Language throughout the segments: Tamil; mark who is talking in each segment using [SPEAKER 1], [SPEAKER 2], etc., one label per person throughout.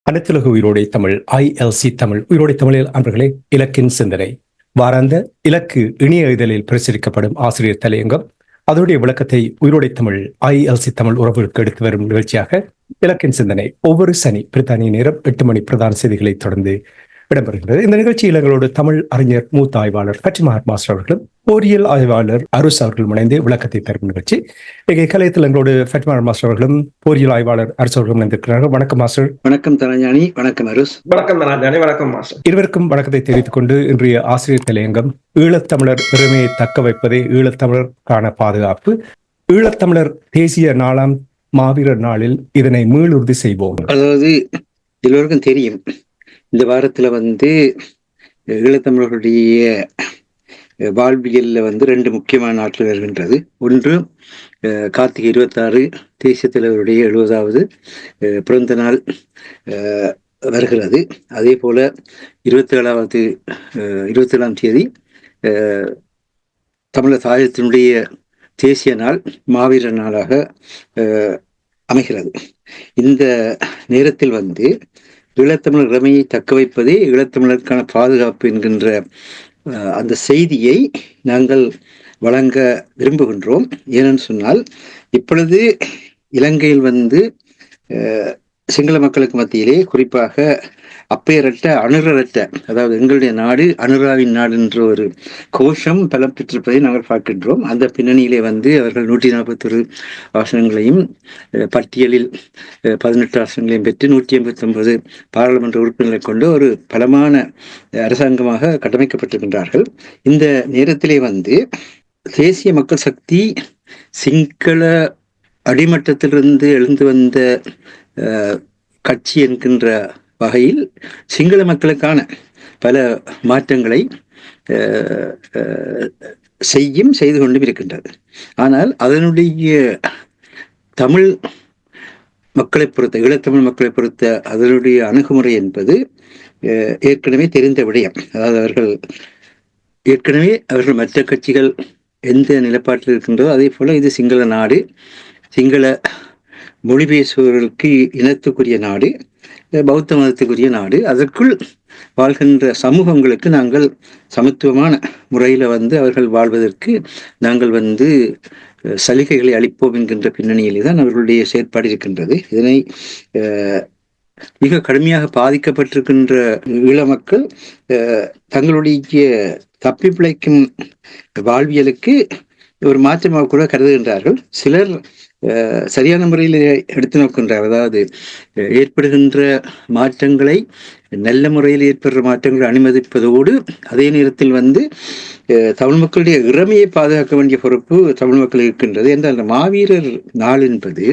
[SPEAKER 1] அனைத்துலக உயிரோடை தமிழ் ILC தமிழ் உயிரோடை தமிழில் அன்பர்களே, இலக்கின் சிந்தனை வாராந்த இலக்கு இணைய இதழில் பிரசுரிக்கப்படும் ஆசிரியர் தலையங்கம் அதனுடைய விளக்கத்தை உயிரோடை தமிழ் ILC தமிழ் உறவுகளுக்கு எடுத்து வரும் நிகழ்ச்சியாக இலக்கின் சிந்தனை ஒவ்வொரு சனி பிரித்தானிய நேரம் 8 மணி பிரதான செய்திகளை தொடர்ந்து இடம்பெறுகிறது. இந்த நிகழ்ச்சியில் எங்களோடு தமிழ் அறிஞர் மூத்த ஆய்வாளர் ஃபட்டிமா மாஸ்டர் அவர்களும் போரியல் ஆய்வாளர் அருஸ் அவர்களும் இணைந்து விளக்கத்தை தரும் நிகழ்ச்சி. இங்கே கலையத்தில் எங்களோடு ஃபட்டிமா மாஸ்டர் அவர்களும் போரியல் ஆய்வாளர் அருஸ் அவர்களும் இணைந்திருக்கிறார்கள். வணக்கம் மாஸ்டர்.
[SPEAKER 2] வணக்கம் தனஞானி. வணக்கம் அருஸ்.
[SPEAKER 3] வணக்கம் தனஞானி. வணக்கம் மாஸ்டர்.
[SPEAKER 1] இருவருக்கும் வணக்கத்தை தெரிவித்துக் கொண்டு இன்றைய ஆசிரியர் தலையங்கம் ஈழத்தமிழர் பெருமையை தக்க வைப்பதே ஈழத்தமிழருக்கான பாதுகாப்பு, ஈழத்தமிழர் தேசிய நாளாம் மாவீரர் நாளில் இதனை மீளுறுதி செய்வோம்.
[SPEAKER 2] அதாவது எல்லோருக்கும் தெரியும், இந்த வாரத்துல ஈழத்தமிழர்களுடைய வாழ்வியல்ல ரெண்டு முக்கியமான நாட்கள் வருகின்றது. ஒன்று கார்த்திகை 26 தேசிய தலைவருடைய 70வது பிறந்த நாள் வருகிறது. அதே போல 27ஆம் தேதி தமிழர் தாயத்தினுடைய தேசிய நாள் மாவீரர் நாளாக அமைகிறது. இந்த நேரத்தில் ஈழத்தமிழர் இளமையை தக்க வைப்பதே ஈழத்தமிழருக்கான பாதுகாப்பு என்கின்ற அந்த செய்தியை நாங்கள் வழங்க விரும்புகின்றோம். ஏனென்று சொன்னால், இப்பொழுது இலங்கையில் சிங்கள மக்களுக்கு மத்தியிலே குறிப்பாக அப்பெயரற்ற அனுரற்ற, அதாவது எங்களுடைய நாடு அனுராவின் நாடு என்ற ஒரு கோஷம் பலம் பெற்றிருப்பதை நாங்கள் பார்க்கின்றோம். அந்த பின்னணியிலே அவர்கள் 141 ஆசனங்களையும் பட்டியலில் 18 ஆசனங்களையும் பெற்று 189 பாராளுமன்ற உறுப்பினர்களை கொண்டு ஒரு பலமான அரசாங்கமாக கட்டமைக்கப்பட்டிருக்கின்றார்கள். இந்த நேரத்திலே தேசிய மக்கள் சக்தி சிங்கள அடிமட்டத்திலிருந்து எழுந்து வந்த கட்சி என்கின்ற வகையில் சிங்கள மக்களுக்கான பல மாற்றங்களை செய்து கொண்டும் இருக்கின்றது. ஆனால் அதனுடைய தமிழ் மக்களை பொறுத்த, ஈழத்தமிழ் மக்களை பொறுத்த அதனுடைய அணுகுமுறை என்பது ஏற்கனவே தெரிந்த விடயம். அதாவது அவர்கள் மற்ற கட்சிகள் எந்த நிலைப்பாட்டில் இருக்கின்றதோ அதே போல இது சிங்கள நாடு, சிங்கள மொழி பேசுபவர்களுக்கு இனத்துக்குரிய நாடு, பௌத்த மதத்துக்குரிய நாடு, அதற்குள் வாழ்கின்ற சமூகங்களுக்கு நாங்கள் சமத்துவமான முறையில் அவர்கள் வாழ்வதற்கு நாங்கள் சலுகைகளை அளிப்போம் என்கின்ற பின்னணியிலே தான் அவர்களுடைய செயற்பாடு இருக்கின்றது. இதனை மிக கடுமையாக பாதிக்கப்பட்டிருக்கின்ற ஈழ மக்கள் தங்களுடைய தப்பி பிழைக்கும் வாழ்வியலுக்கு ஒரு மாற்றமாக கூட கருதுகின்றார்கள். சிலர் சரியான முறையில் எடுத்து நோக்கின்றார். அதாவது ஏற்படுகின்ற மாற்றங்களை, நல்ல முறையில் ஏற்படுற மாற்றங்களை அனுமதிப்பதோடு அதே நேரத்தில் தமிழ் மக்களுடைய இறமையை பாதுகாக்க வேண்டிய பொறுப்பு தமிழ் மக்கள் இருக்கின்றது. என்றால் அந்த மாவீரர் நாள் என்பது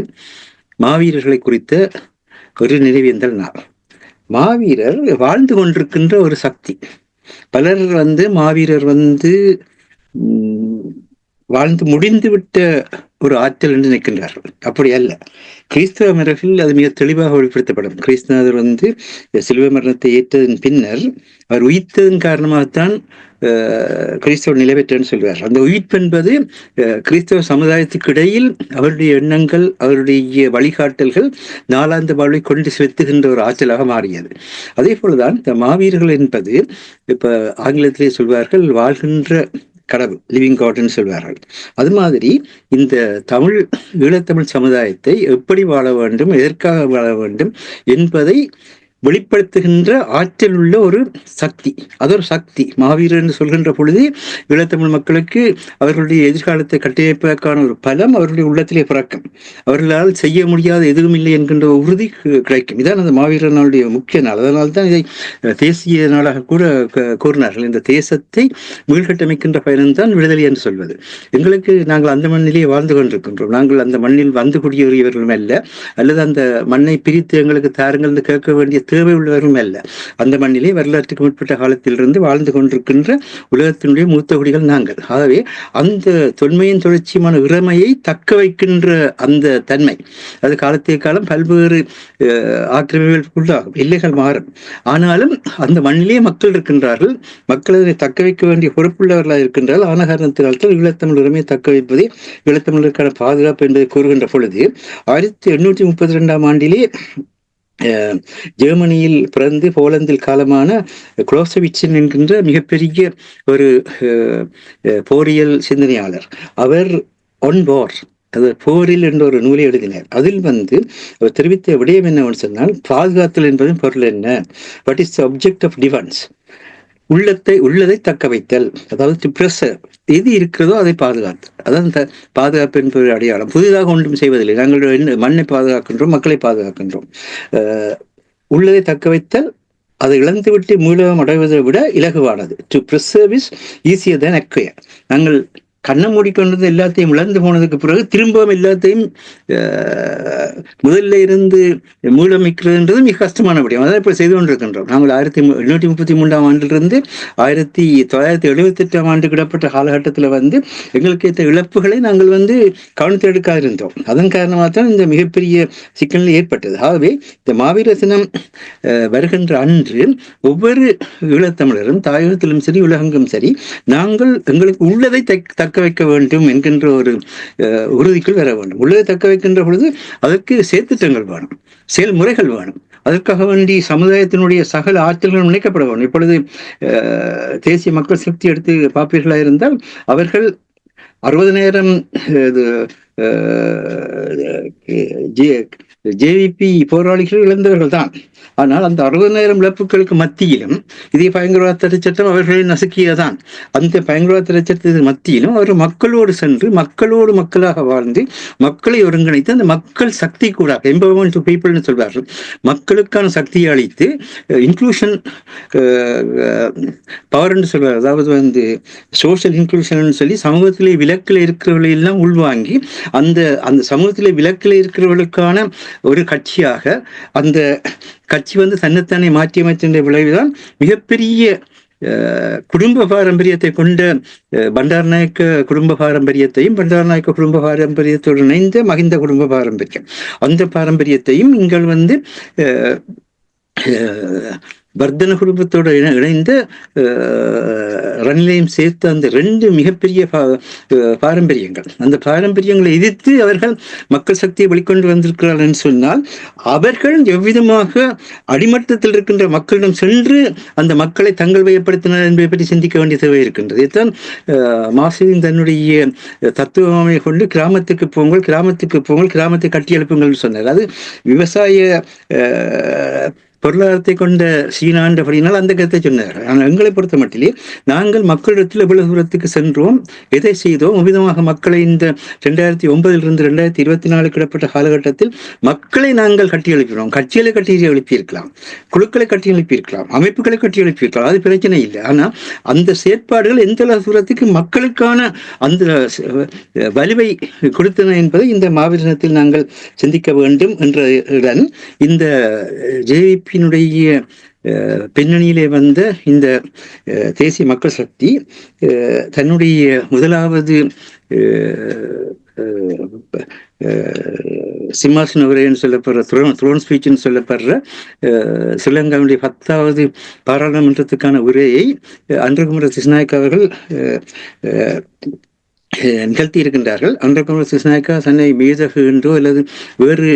[SPEAKER 2] மாவீரர்களை குறித்த ஒரு நினைவேந்தல் நாள். மாவீரர் வாழ்ந்து கொண்டிருக்கின்ற ஒரு சக்தி. பலர் மாவீரர் வாழ்ந்து முடிந்துவிட்ட ஒரு ஆற்றல் என்று நினைக்கின்றார்கள். அப்படி அல்ல. கிறிஸ்தவ மரபில் அது மிக தெளிவாக வெளிப்படுத்தப்படும். கிறிஸ்தவர் சிலுவை மரணத்தை ஏற்றதன் பின்னர் அவர் உயிர்த்ததன் காரணமாகத்தான் கிறிஸ்தவ நிலை பெற்றன்னு சொல்வார். அந்த உயிர்ப்பு என்பது கிறிஸ்தவ சமுதாயத்துக்கு இடையில் அவருடைய எண்ணங்கள், அவருடைய வழிகாட்டல்கள் நாளாந்த வாழ்வை கொண்டு செலுத்துகின்ற ஒரு ஆற்றலாக மாறியது. அதே போலதான் இந்த மாவீரர்கள் என்பது, இப்ப ஆங்கிலத்திலே சொல்வார்கள் வாழ்கின்ற கடவுள், லிவிங் காட்னு சொல்வார்கள். அது மாதிரி இந்த ஈழத்தமிழ் சமுதாயத்தை எப்படி வாழ வேண்டும், எதற்காக வாழ வேண்டும் என்பதை வெளிப்படுத்துகின்ற ஆற்றல் உள்ள ஒரு சக்தி. அது ஒரு சக்தி. மாவீரர் என்று சொல்கின்ற பொழுது ஈழத்தமிழ் மக்களுக்கு அவர்களுடைய எதிர்காலத்தை கட்டியமைப்பதற்கான ஒரு பலம் அவர்களுடைய உள்ளத்திலே பிறக்கும். அவர்களால் செய்ய முடியாத எதுவும் இல்லை என்கின்ற உறுதி கிடைக்கும். இதான் அந்த மாவீரர் நாளுடைய முக்கிய நாள். அதனால்தான் இதை தேசிய நாளாக கூட கூறினார்கள். இந்த தேசத்தை மீள்கட்டமைக்கின்ற பயணம்தான் விடுதலை என்று சொல்வது. எங்களுக்கு நாங்கள் அந்த மண்ணிலே வாழ்ந்து கொண்டிருக்கின்றோம். நாங்கள் அந்த மண்ணில் வந்து குடியேறியவர்களும் அல்ல, அல்லது அந்த மண்ணை பிரித்து எங்களுக்கு தாருங்கள் என்று கேட்க வேண்டிய தேவை உள்ளவரும் அல்ல. அந்த மண்ணிலே வரலாற்றுக்கு முற்பட்ட காலத்திலிருந்து வாழ்ந்து கொண்டிருக்கின்ற உலகத்தினுடைய மூத்த குடிகள் நாங்கள். ஆகவே அந்த தொன்மையின் தொடர்ச்சியுமான இறமையை தக்க வைக்கின்ற அந்த தன்மை அது காலத்திற்கு காலம் பல்வேறு ஆக்கிரமிப்புகளுக்குள்ளாகும், எல்லைகள் மாறும். ஆனாலும் அந்த மண்ணிலே மக்கள் இருக்கின்றார்கள், மக்கள் அதை தக்க வைக்க வேண்டிய பொறுப்புள்ளவர்களாக இருக்கின்றார்கள். ஆன காரணத்தினால்தான் ஈழத்தமிழ் உரிமையை தக்க வைப்பதே ஈழத்தமிழருக்கான பாதுகாப்பு என்பதை கூறுகின்ற பொழுது 1832 ஆண்டிலே ஜெர்மனியில் பிறந்து போலந்தில் காலமான குளோசவிட்சன் என்கின்ற மிகப்பெரிய ஒரு போரியல் சிந்தனையாளர். அவர் ஒன் வார், அது போரில் என்ற ஒரு நூலை எழுதினார். அதில் அவர் தெரிவித்த விடயம் என்னவென்று சொன்னால், பாதுகாத்தல் என்பதன் பொருள் என்ன, what is the object of defence, உள்ளதை தக்க வைத்தல், அதாவது ப்ரெஷர் எது இருக்கிறதோ அதை பாதுகாத்தல். அதான் பாதுகாப்பு என்பது அடையாளம். புதிதாக ஒன்றும் செய்வதில்லை. நாங்கள் மண்ணை பாதுகாக்கின்றோம், மக்களை பாதுகாக்கின்றோம். உள்ளதை தக்க வைத்தல், அதை இழந்துவிட்டு மீளம் அடைவதை விட இலகுவானது. To preserve is easier than acquire. நாங்கள் கண்ணை மூடிக்கொண்டது எல்லாத்தையும் இழந்து போனதுக்கு பிறகு திரும்பவும் எல்லாத்தையும் முதல்ல இருந்து மீளமைக்கிறதுன்றது மிக கஷ்டமான விடயம். அதான் இப்போ செய்து கொண்டிருக்கின்றோம். நாங்கள் 1833 ஆண்டிலிருந்து 1978 ஆண்டு கிடப்பட்ட காலகட்டத்தில் எங்களுக்கு ஏற்ற இழப்புகளை நாங்கள் கவனத்தில் எடுக்காது இருந்தோம். அதன் காரணமாக தான் இந்த மிகப்பெரிய சிக்கல் ஏற்பட்டது. ஆகவே இந்த மாவீர தினம் வருகின்ற அன்று ஒவ்வொரு ஈழத்தமிழரும் தாயகத்திலும் சரி உலகெங்கும் சரி நாங்கள் எங்களுக்கு உள்ளதை தக்க வைக்க வேண்டும் என்கின்ற ஒரு உறுதிக்குள் வர வேண்டும். உள்ளதை தக்க வைக்கின்ற பொழுது அதற்கு செயற்திட்டங்கள் வேணும், செயல்முறைகள் வேணும். அதற்காக வேண்டி சமுதாயத்தினுடைய சகல ஆற்றல்களும் இணைக்கப்பட வேண்டும். இப்பொழுது தேசிய மக்கள் சக்தி எடுத்து பார்ப்பீர்களாக இருந்தால் அவர்கள் 60,000 ஜேவிபி போராளிகள் இழந்தவர்கள் தான். ஆனால் அந்த 60,000 இழப்புகளுக்கு மத்தியிலும் இதே பயங்கரவாத தடை சட்டம் அவர்களை நசுக்கியதான். அந்த பயங்கரவாத தடை சட்டத்தின் மத்தியிலும் அவர் மக்களோடு சென்று மக்களோடு மக்களாக வாழ்ந்து மக்களை ஒருங்கிணைத்து அந்த மக்கள் சக்தி கூட எம்பவர்மெண்ட் டு பீப்புள்னு சொல்வார்கள், மக்களுக்கான சக்தியை அளித்து இன்க்ளூஷன் பவர் என்று சொல்வார். அதாவது சோஷியல் இன்க்ளூஷன் சொல்லி சமூகத்திலே விலக்கில் இருக்கிறவர்களை எல்லாம் உள்வாங்கி அந்த சமூகத்திலே விலக்கில் இருக்கிறவர்களுக்கான ஒரு கட்சியாக அந்த கட்சி தன்னைத்தானே மாற்றியமைக்கின்ற விளைவுதான் மிகப்பெரிய குடும்ப பாரம்பரியத்தை கொண்ட பண்டாரநாயக்க குடும்ப பாரம்பரியத்தையும் பண்டாரநாயக்க குடும்ப பாரம்பரியத்தோடு இணைந்த மகிந்த குடும்ப பாரம்பரியம், அந்த பாரம்பரியத்தையும் நீங்கள் வர்தன குடும்பத்தோடு இணைந்த ரணிலையும் சேர்த்து அந்த 2 மிகப்பெரிய பாரம்பரியங்கள், அந்த பாரம்பரியங்களை எதிர்த்து அவர்கள் மக்கள் சக்தியை வெளிக்கொண்டு வந்திருக்கிறார்கள் என்று சொன்னால் அவர்கள் எவ்விதமாக அடிமட்டத்தில் இருக்கின்ற மக்களிடம் சென்று அந்த மக்களை தங்கள் வயப்படுத்தினர் என்பதை பற்றி சிந்திக்க வேண்டிய தேவை இருக்கின்றது. இதுதான் மார்க்சின் தன்னுடைய தத்துவமை கொண்டு கிராமத்துக்கு போங்கள், கிராமத்தை கட்டியெழுப்புங்கள் சொன்னார். அது விவசாய பொருளாதாரத்தை கொண்ட சீனாண்டபடினால் அந்த கருத்தை சொன்னார். ஆனால் எங்களை பொறுத்த மட்டிலே நாங்கள் மக்களிடத்தில் எவ்வளவு தூரத்துக்கு சென்றோம், எதை செய்தோம், விதமாக மக்களை இந்த 2009 2024 கிடப்பட்ட காலகட்டத்தில் மக்களை நாங்கள் கட்டி எழுப்பினோம். கட்சிகளை கட்டி எழுப்பியிருக்கலாம், குழுக்களை கட்டி எழுப்பியிருக்கலாம், அமைப்புகளை கட்டி எழுப்பியிருக்கலாம், அது பிரச்சனை இல்லை. ஆனால் அந்த செயற்பாடுகள் எந்த தூரத்துக்கு மக்களுக்கான அந்த வலுவை கொடுத்தன என்பதை இந்த மாவீரத்தில் நாங்கள் சிந்திக்க வேண்டும் என்றுடன் இந்த ஜேவிபியினுடைய பின்னணியிலே இந்த தேசிய மக்கள் சக்தி தன்னுடைய முதலாவது சிம்மாசன உரைன்னு சொல்லப்படுற த்ரோன் ஸ்பீச்னு சொல்லப்படுற ஸ்ரீலங்காவுடைய 10வது பாராளுமன்றத்துக்கான உரையை அன்றகுமார திஸ்நாயக்க அவர்கள் நிகழ்த்தி இருக்கின்றார்கள். அன்றகுமார திஸ்நாயக்கா தன்னை மேதகு என்றோ அல்லது வேறு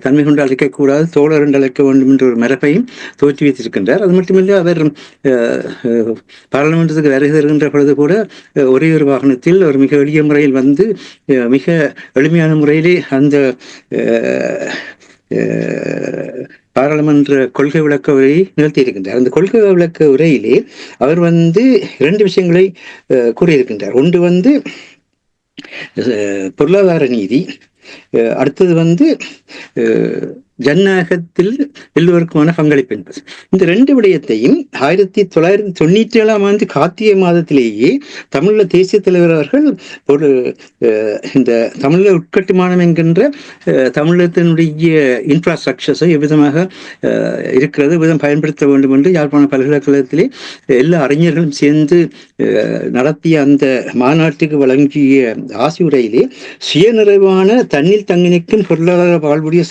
[SPEAKER 2] தன்மை கொண்டு அழைக்கக்கூடாது, தோழர் என்று அழைக்க வேண்டும் என்ற ஒரு மரபையும் தோற்றி வைத்திருக்கின்றார். அது மட்டுமில்லை, அவர் பாராளுமன்றத்துக்கு வருகை தருகின்ற பொழுது கூட ஒரே ஒரு வாகனத்தில் ஒரு மிக எளிய முறையில் மிக எளிமையான முறையிலே அந்த பாராளுமன்ற கொள்கை விளக்க உரையை நிகழ்த்தி இருக்கின்றார். அந்த கொள்கை விளக்க உரையிலே அவர் 2 விஷயங்களை கூறியிருக்கின்றார். ஒன்று பொருளாதார நீதி, அடுத்தது ஜனநாயகத்தில் எல்லோருக்குமான பங்களிப்பு என்பது. இந்த ரெண்டு விடயத்தையும் 1997 கார்த்திகை மாதத்திலேயே தமிழீழ தேசிய தலைவர் அவர்கள் ஒரு இந்த தமிழீழ உட்கட்டுமானம் என்கின்ற தமிழகத்தினுடைய இன்ஃப்ராஸ்ட்ரக்சர்ஸை எவ்விதமாக இருக்கிறது விதம் பயன்படுத்த வேண்டும் என்று யாழ்ப்பாண பல்கலைக்கழகத்திலே எல்லா அறிஞர்களும் சேர்ந்து நடத்திய அந்த மாநாட்டுக்கு வழங்கிய ஆசியுரையிலே சுயநிறைவான தன்னில் தங்கி நிற்கும் பொருளாதார வாழ்வுடைய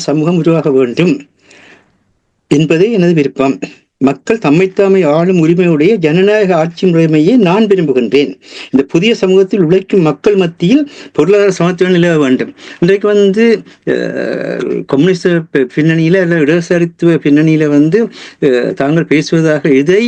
[SPEAKER 2] சமூகம் உருவாக வேண்டும் என்பதே எனது விருப்பம். மக்கள் தம்மைத்தாமை ஆளும் உரிமையுடைய ஜனநாயக ஆட்சி முறைமையை நான் விரும்புகின்றேன். இந்த புதிய சமூகத்தில் உழைக்கும் மக்கள் மத்தியில் பொருளாதார சமத்துவம் நிலவ வேண்டும். இன்றைக்கு கம்யூனிஸ்ட் பின்னணியில அல்ல இடதுசாரித்துவ பின்னணியில தாங்கள் பேசுவதாக எதை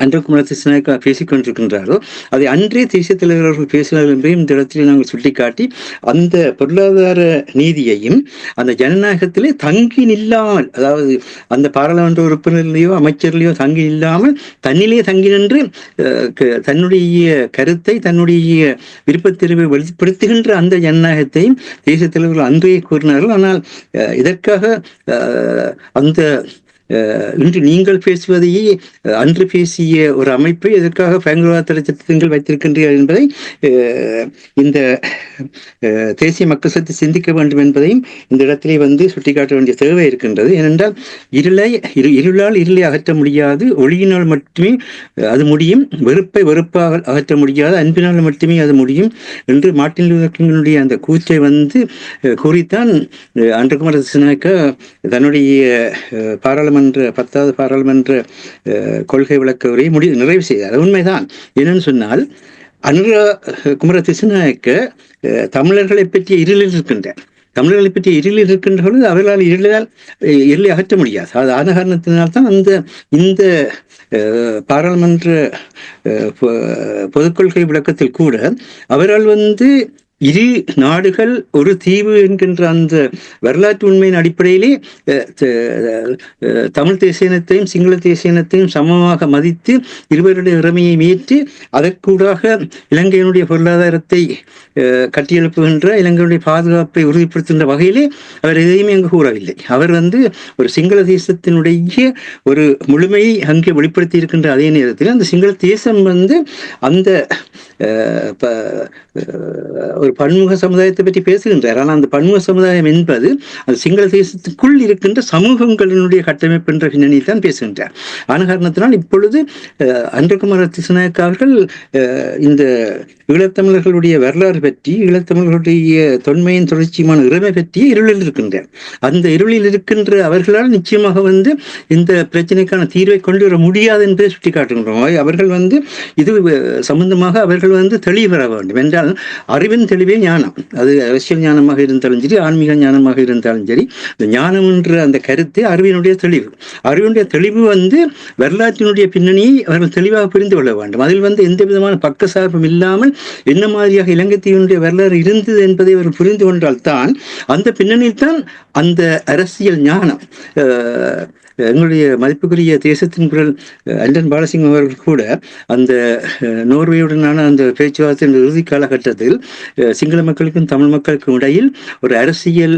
[SPEAKER 2] அன்றகுமார திசாநாயக்கா பேசிக் கொண்டிருக்கின்றாரோ அதை அன்றே தேசிய தலைவர்கள் பேசினார்கள் என்பதையும் இந்த இடத்திலே நாங்கள் சுட்டிக்காட்டி அந்த பொருளாதார நீதியையும் அந்த ஜனநாயகத்திலே தங்கி நில்லாமல், அதாவது அந்த பாராளுமன்ற உறுப்பினர்களையோ அமைச்சர்களையோ தங்கி நில்லாமல் தன்னிலே தங்கி நின்று தன்னுடைய கருத்தை தன்னுடைய விருப்பத்தெரிவை வெளிப்படுத்துகின்ற அந்த ஜனநாயகத்தையும் தேசிய தலைவர்கள் அன்றே கூறினார்கள். ஆனால் இதற்காக அந்த இன்று நீங்கள் பேசுவதையே அன்று பேசிய ஒரு அமைப்பை எதற்காக பயங்கரவாத தடை சட்டங்கள் வைத்திருக்கின்றீர்கள் என்பதை இந்த தேசிய மக்கள் சக்தி சிந்திக்க வேண்டும் என்பதையும் இந்த இடத்திலே சுட்டிக்காட்ட வேண்டிய தேவை இருக்கின்றது. ஏனென்றால் இருளால் இருளை அகற்ற முடியாது, ஒளியினால் மட்டுமே அது முடியும். வெறுப்பை வெறுப்பாக அகற்ற முடியாது, அன்பினால் மட்டுமே அது முடியும் என்று மார்ட்டின் லூதர் கிங்கினுடைய அந்த கூற்றை கூறித்தான் அன்றகுமார திசாநாயக்கா தன்னுடைய பாராளுமன்ற 10வது பாராளுமன்ற கொள்கை விளக்க உரையை நிறைவு செய்தார். அது உண்மைதான். என்னன்னு சொன்னால் அன்றகுமார திசாநாயக்க தமிழர்களை பற்றிய இருளில் இருக்கின்றார். தமிழர்களை பற்றிய இருளில் இருக்கின்றவர்கள் அவர்களால் இருளை அகற்ற முடியாது. அது ஆன காரணத்தினால்தான் இந்த பாராளுமன்ற பொதுக்கொள்கை விளக்கத்தில் கூட அவரால் இரு நாடுகள் ஒரு தீவு என்கின்ற அந்த வரலாற்று உண்மையின் அடிப்படையிலே தமிழ் தேசியனத்தையும் சிங்கள தேசியனத்தையும் சமமாக மதித்து இருவருடைய இறமையை ஏற்று அதற்கூடாக இலங்கையினுடைய பொருளாதாரத்தை கட்டியெழுப்புகின்ற இலங்கையுடைய பாதுகாப்பை உறுதிப்படுத்துகின்ற வகையிலே அவர் எதையுமே அங்கு கூறவில்லை. அவர் ஒரு சிங்கள தேசத்தினுடைய ஒரு முழுமையை அங்கே வெளிப்படுத்தி இருக்கின்ற அதே நேரத்தில் அந்த சிங்கள தேசம் அந்த ஒரு பன்முக சமுதாயத்தை பற்றி பேசுகின்றார். ஆனால் அந்த பன்முக சமுதாயம் என்பது அந்த சிங்கள தேசத்துக்குள் இருக்கின்ற சமூகங்களினுடைய கட்டமைப்பு என்ற பின்னணியில் தான் பேசுகின்றார். ஆன காரணத்தினால் இப்பொழுது அன்றகுமார திசாநாயக்கா அவர்கள் இந்த ஈழத்தமிழர்களுடைய வரலாறு பற்றி, ஈழத்தமிழர்களுடைய தொன்மையின் தொடர்ச்சியுமான இறைமை பற்றி இருளில் இருக்கின்றார். அந்த இருளில் இருக்கின்ற அவர்களால் நிச்சயமாக இந்த பிரச்சனைக்கான தீர்வை கொண்டு வர முடியாது என்பதை சுட்டி காட்டுகின்றோம். அவர்கள் இது சம்பந்தமாக அவர்கள் தெளிவு பெற வேண்டும் என்றால் அறிவின் தெளிவே ஞானம். அது அரசியல் ஞானமாக இருந்தாலும் சரி, ஆன்மீக ஞானமாக இருந்தாலும் சரி, இந்த ஞானம் என்ற அந்த கருத்தை அறிவினுடைய தெளிவு. அறிவினுடைய தெளிவு வரலாற்றினுடைய பின்னணியை அவர்கள் தெளிவாக புரிந்து கொள்ள வேண்டும். அதில் எந்த விதமான பக்க சார்பும் இல்லாமல் என்ன மாதிரியாக இலங்கை தீவினுடைய வரலாறு இருந்தது என்பதை அவர் புரிந்து கொண்டால் தான் அந்த பின்னணியில் தான் அந்த அரசியல் ஞானம். எங்களுடைய மதிப்புக்குரிய தேசத்தின் குரல் அண்டன் பாலசிங்கம் அவர்கள் கூட அந்த நோர்வேயுடனான அந்த பேச்சுவார்த்தையின் இறுதி காலகட்டத்தில் சிங்கள மக்களுக்கும் தமிழ் மக்களுக்கும் இடையில் ஒரு அரசியல்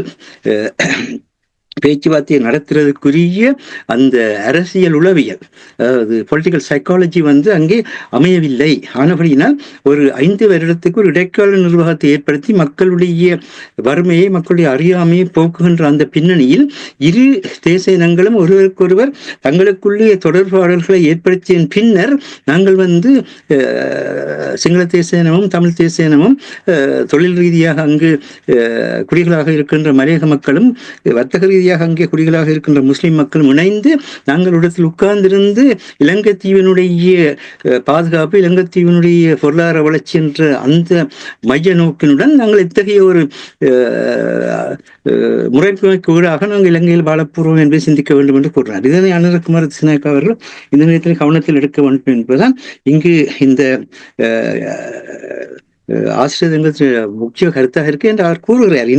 [SPEAKER 2] பேச்சுவார்த்தையை நடத்துறதுக்குரிய அந்த அரசியல் உளவியல், அதாவது பொலிட்டிக்கல் சைக்காலஜி அங்கே அமையவில்லை. ஆனபடியினால் ஒரு 5 வருடத்துக்கு ஒரு இடைக்கால நிர்வாகத்தை ஏற்படுத்தி மக்களுடைய வறுமையை, மக்களுடைய அறியாமையை போக்குகின்ற அந்த பின்னணியில் இரு தேச இனங்களும் ஒருவருக்கொருவர் தங்களுக்குள்ளே தொடர்பாடல்களை ஏற்படுத்திய பின்னர் நாங்கள் சிங்கள தேச இனமும் தமிழ் தேச இனமும் தொழில் ரீதியாக அங்கு குடிகளாக இருக்கின்ற மலையக மக்களும் வர்த்தக ரீதியாக அங்கே குடிகளாக இருக்கின்ற முஸ்லிம் மக்களும் இணைந்து நாங்கள் இடத்தில் உட்கார்ந்திருந்து இலங்கை தீவினுடைய பாதுகாப்பு, இலங்கை தீவினுடைய பொருளாதார வளர்ச்சி என்ற அந்த மைய நோக்கினுடன் நாங்கள் இத்தகைய ஒரு முறைமைக்கு ஊடாக நாங்கள் இலங்கையில் வாழப்போறோம் என்பதை சிந்திக்க வேண்டும் என்று கூறினார். இதனை அன்றகுமார திசாநாயக்கா அவர்கள் இந்த நேரத்தில் கவனத்தில் எடுக்க வேண்டும் என்பதுதான் இங்கு இந்த ஆசிரியர் முக்கிய கருத்தாக இருக்கு என்று அவர் கூறுகிறார்.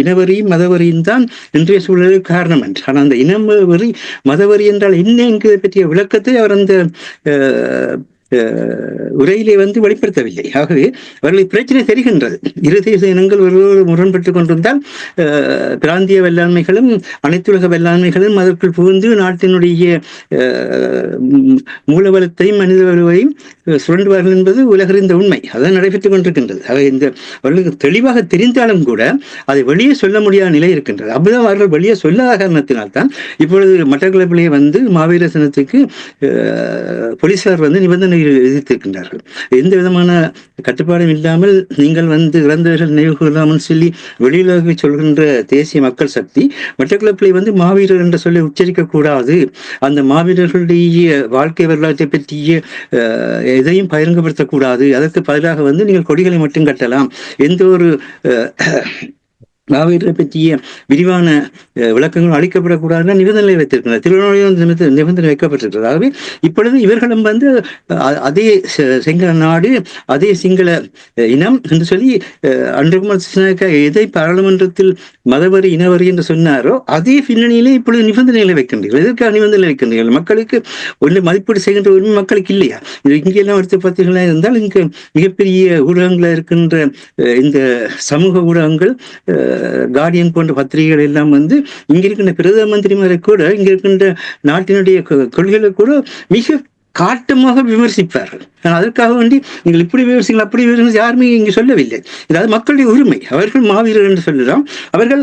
[SPEAKER 2] இனவரியும் மதவரியும் தான் இன்றைய சூழலுக்கு காரணம் என்று. ஆனால் அந்த இனவரி மதவரி என்றால் என்ன என்கிறதை பற்றிய விளக்கத்தை அவர் அந்த உரையிலே வெளிப்படுத்தவில்லை. ஆகவே அவர்களுக்கு பிரச்சனை தெரிகின்றது. இரு தேச இனங்கள் ஒருவரோடு முரண்பட்டுக் கொண்டிருந்தால் பிராந்திய வெள்ளாண்மைகளும் அனைத்துலக வெள்ளாண்மைகளும் அதற்குள் புகுந்து நாட்டினுடைய மூலவளத்தையும் மனித வலுவையும் சுரண்டுவார்கள் என்பது உலகறிந்த உண்மை. அதான் நடைபெற்றுக் கொண்டிருக்கின்றது. ஆக அவர்களுக்கு தெளிவாக தெரிந்தாலும் கூட அதை வெளியே சொல்ல முடியாத நிலை இருக்கின்றது. அப்படிதான் அவர்கள் வெளியே சொல்லாத காரணத்தினால்தான் இப்பொழுது மட்டக்களப்பிலே மாவீர தினத்துக்கு போலீசார் நிபந்தனை விதித்திருக்கின்றார்கள். எந்த விதமான கட்டுப்பாடும் இல்லாமல் நீங்கள் இறந்தவர்கள் நினைவு கூறலாமல் சொல்லி வெளியுலக சொல்கின்ற தேசிய மக்கள் சக்தி மட்டக்களப்பிலே மாவீரர் என்ற சொல்லை உச்சரிக்க கூடாது, அந்த மாவீரர்களுடைய வாழ்க்கை வரலாற்றை பற்றிய எதையும் பகிரங்கப்படுத்தக்கூடாது, அதற்கு பதிலாக நீங்கள் கொடிகளை மட்டும் கட்டலாம், எந்த ஒரு மாவீரரை பற்றிய விரிவான விளக்கங்கள் அளிக்கப்படக்கூடாதுன்னு நிபந்தனை வைத்திருக்கிறார். திருவண்ணாமலையில் நிபந்தனை வைக்கப்பட்டிருக்கிறது. ஆகவே இப்பொழுது இவர்களும் அதே சிங்கள நாடு, அதே சிங்கள இனம் என்று சொல்லி அன்றுகுமார் திசாநாயக்கா எதை பாராளுமன்றத்தில் மதவரி இனவரி என்று சொன்னாரோ அதே பின்னணியிலே இப்பொழுது நிபந்தனைகளை வைக்கின்றீர்கள். எதற்காக நிபந்தனை வைக்கின்றீர்கள்? மக்களுக்கு ஒன்று மதிப்பீடு செய்கின்ற உரிமை மக்களுக்கு இல்லையா? இங்கெல்லாம் எடுத்து பார்த்தீர்களா இருந்தால் இங்கு மிகப்பெரிய ஊடகங்கள் இருக்கின்ற இந்த சமூக ஊடகங்கள், கார்டியன் போன்ற பத்திரிகைகள் எல்லாம் இங்க இருக்கின்ற பிரதம மந்திரிமாரை கூட, இங்க இருக்கின்ற நாட்டினுடைய கொள்கைகளை கூட மிக காட்டமாக விமர்சிப்பார்கள். அதற்காக வேண்டி நீங்கள் இப்படி விமர்சிங்கள் அப்படி விமர்சிங்கள் யாருமே இங்கு சொல்லவில்லை. இதாவது மக்களுடைய உரிமை. அவர்கள் மாவீரர் என்று சொல்லலாம், அவர்கள்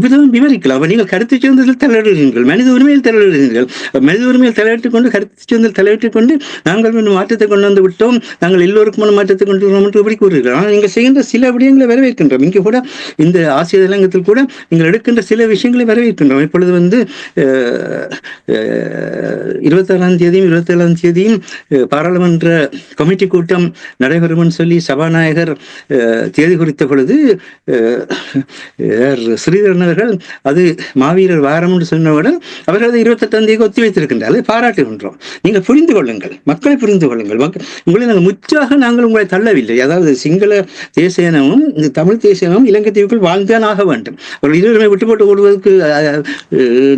[SPEAKER 2] விதமும் விவரிக்கலாம். நீங்கள் கருத்து சுதந்திரத்தில் தலையிடுகிறீர்கள், மனித உரிமையில் தலையிடுகிறீர்கள், மனித உரிமையில் தலையிட்டுக் கொண்டு கருத்து சுதந்திரத்தில் தலையிட்டுக் கொண்டு நாங்கள் மாற்றத்தை கொண்டு வந்து விட்டோம், நாங்கள் எல்லோருக்குமான மாற்றத்தை கொண்டு வருவோம் என்று எப்படி கூறுகிறீர்கள். ஆனால் நீங்கள் செய்கின்ற சில விடயங்களை வரவேற்கின்றோம். இங்கே கூட இந்த ஆசிய தலையங்கத்தில் கூட நீங்கள் எடுக்கின்ற சில விஷயங்களை வரவேற்கின்றோம். இப்பொழுது 26ஆம் தேதியும் 27ஆம் தேதியும் பாராளுமன்ற கமிட்டி கூட்டம் நடைபெறும் சொல்லி சபாநாயகர் தேதி குறித்த பொழுது ஸ்ரீதரன் அவர்கள் அது மாவீரர் வாரம் என்று சொன்னவுடன் அவர்கள் 28ஆம் தேதி ஒத்தி வைத்திருக்கின்றார். அதை பாராட்டுகின்றோம். நீங்கள் புரிந்து கொள்ளுங்கள், மக்களை புரிந்து கொள்ளுங்கள். உங்களை நாங்கள் முற்றாக நாங்கள் உங்களை தள்ளவில்லை. அதாவது சிங்கள தேசியனமும் இந்த தமிழ் தேசியமும் இலங்கை தீவுக்குள் வாழ்ந்தான் ஆக வேண்டும். அவர்கள் இருவருமே விட்டு போட்டு ஓடுவதற்கு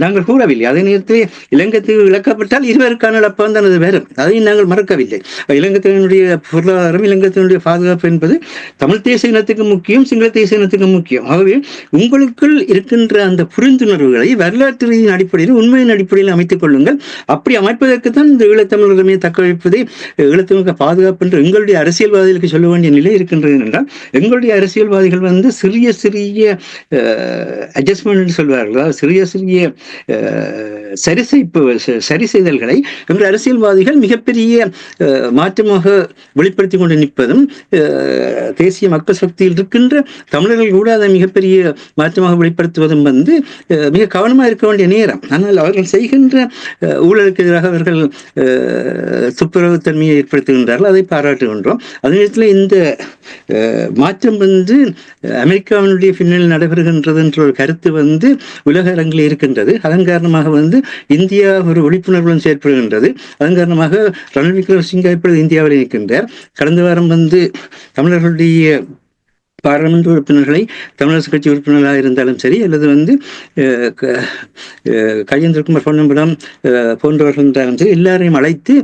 [SPEAKER 2] நாங்கள் கூறவில்லை. அதே நேரத்தில் இலங்கை தீவு இழக்கப்பட்டால் இருவருக்கான இழப்பு அது வேறு, அதையும் நாங்கள் மறக்கவில்லை. இலங்கைத்தினுடைய பொருளாதாரம், இலங்கைத்தினுடைய பாதுகாப்பு என்பது தமிழ் தேசிய இனத்துக்கு முக்கியம், சிங்கள தேசிய இனத்துக்கு முக்கியம். ஆகவே உங்களுக்குள் இருக்கின்ற அந்த புரிந்துணர்வுகளை வரலாற்று ரீதியின் அடிப்படையில், உண்மையின் அடிப்படையில் அமைத்துக் கொள்ளுங்கள். அப்படி அமைப்பதற்கு தான் இந்த ஈழத்தமிழர்களை தக்க வைப்பதை, ஈழத்தமிழக பாதுகாப்பு என்று எங்களுடைய அரசியல்வாதிகளுக்கு சொல்ல வேண்டிய நிலை இருக்கின்றது. என்றால் எங்களுடைய அரசியல்வாதிகள் சிறிய சிறிய அட்ஜஸ்ட்மெண்ட் என்று சொல்வார்கள், அதாவது சிறிய சிறிய சரி செய்தல்களை எங்கள் அரசியல்வாதிகள் மிகப்பெரிய மாற்றமாக வெளிப்படுத்திக் கொண்டு நிற்பதும், தேசிய மக்கள் சக்தியில் இருக்கின்ற தமிழர்கள் கூட அதை மிகப்பெரிய மாற்றமாக வெளிப்படுத்துவதும் மிக கவனமாக இருக்க வேண்டிய நேரம். ஆனால் அவர்கள் செய்கின்ற ஊழலுக்கு எதிராக அவர்கள் துப்புரவுத்தன்மையை ஏற்படுத்துகின்றார்கள், அதை பாராட்டுகின்றோம். அதே நேரத்தில் இந்த மாற்றம் அமெரிக்காவினுடைய பின்னணியில் நடைபெறுகின்றது என்ற ஒரு கருத்து உலக அரங்கில் இருக்கின்றது. அதன் காரணமாக இந்தியா ஒரு விழிப்புணர்வுடன் செயற்படுகின்றது. அதன் காரணமாக ரணில் விக்ரமசிங்கே இப்பொழுது இந்தியாவில் இருக்கின்றார். கடந்த வாரம் தமிழர்களுடைய பாராளுமன்ற உறுப்பினர்களை, தமிழரசு கட்சி உறுப்பினர்களாக இருந்தாலும் சரி, அல்லது கஜேந்திரகுமார் பொன்னம்பலம் போன்றவர்கள் இருந்தாலும் சரி, எல்லாரையும் அழைத்து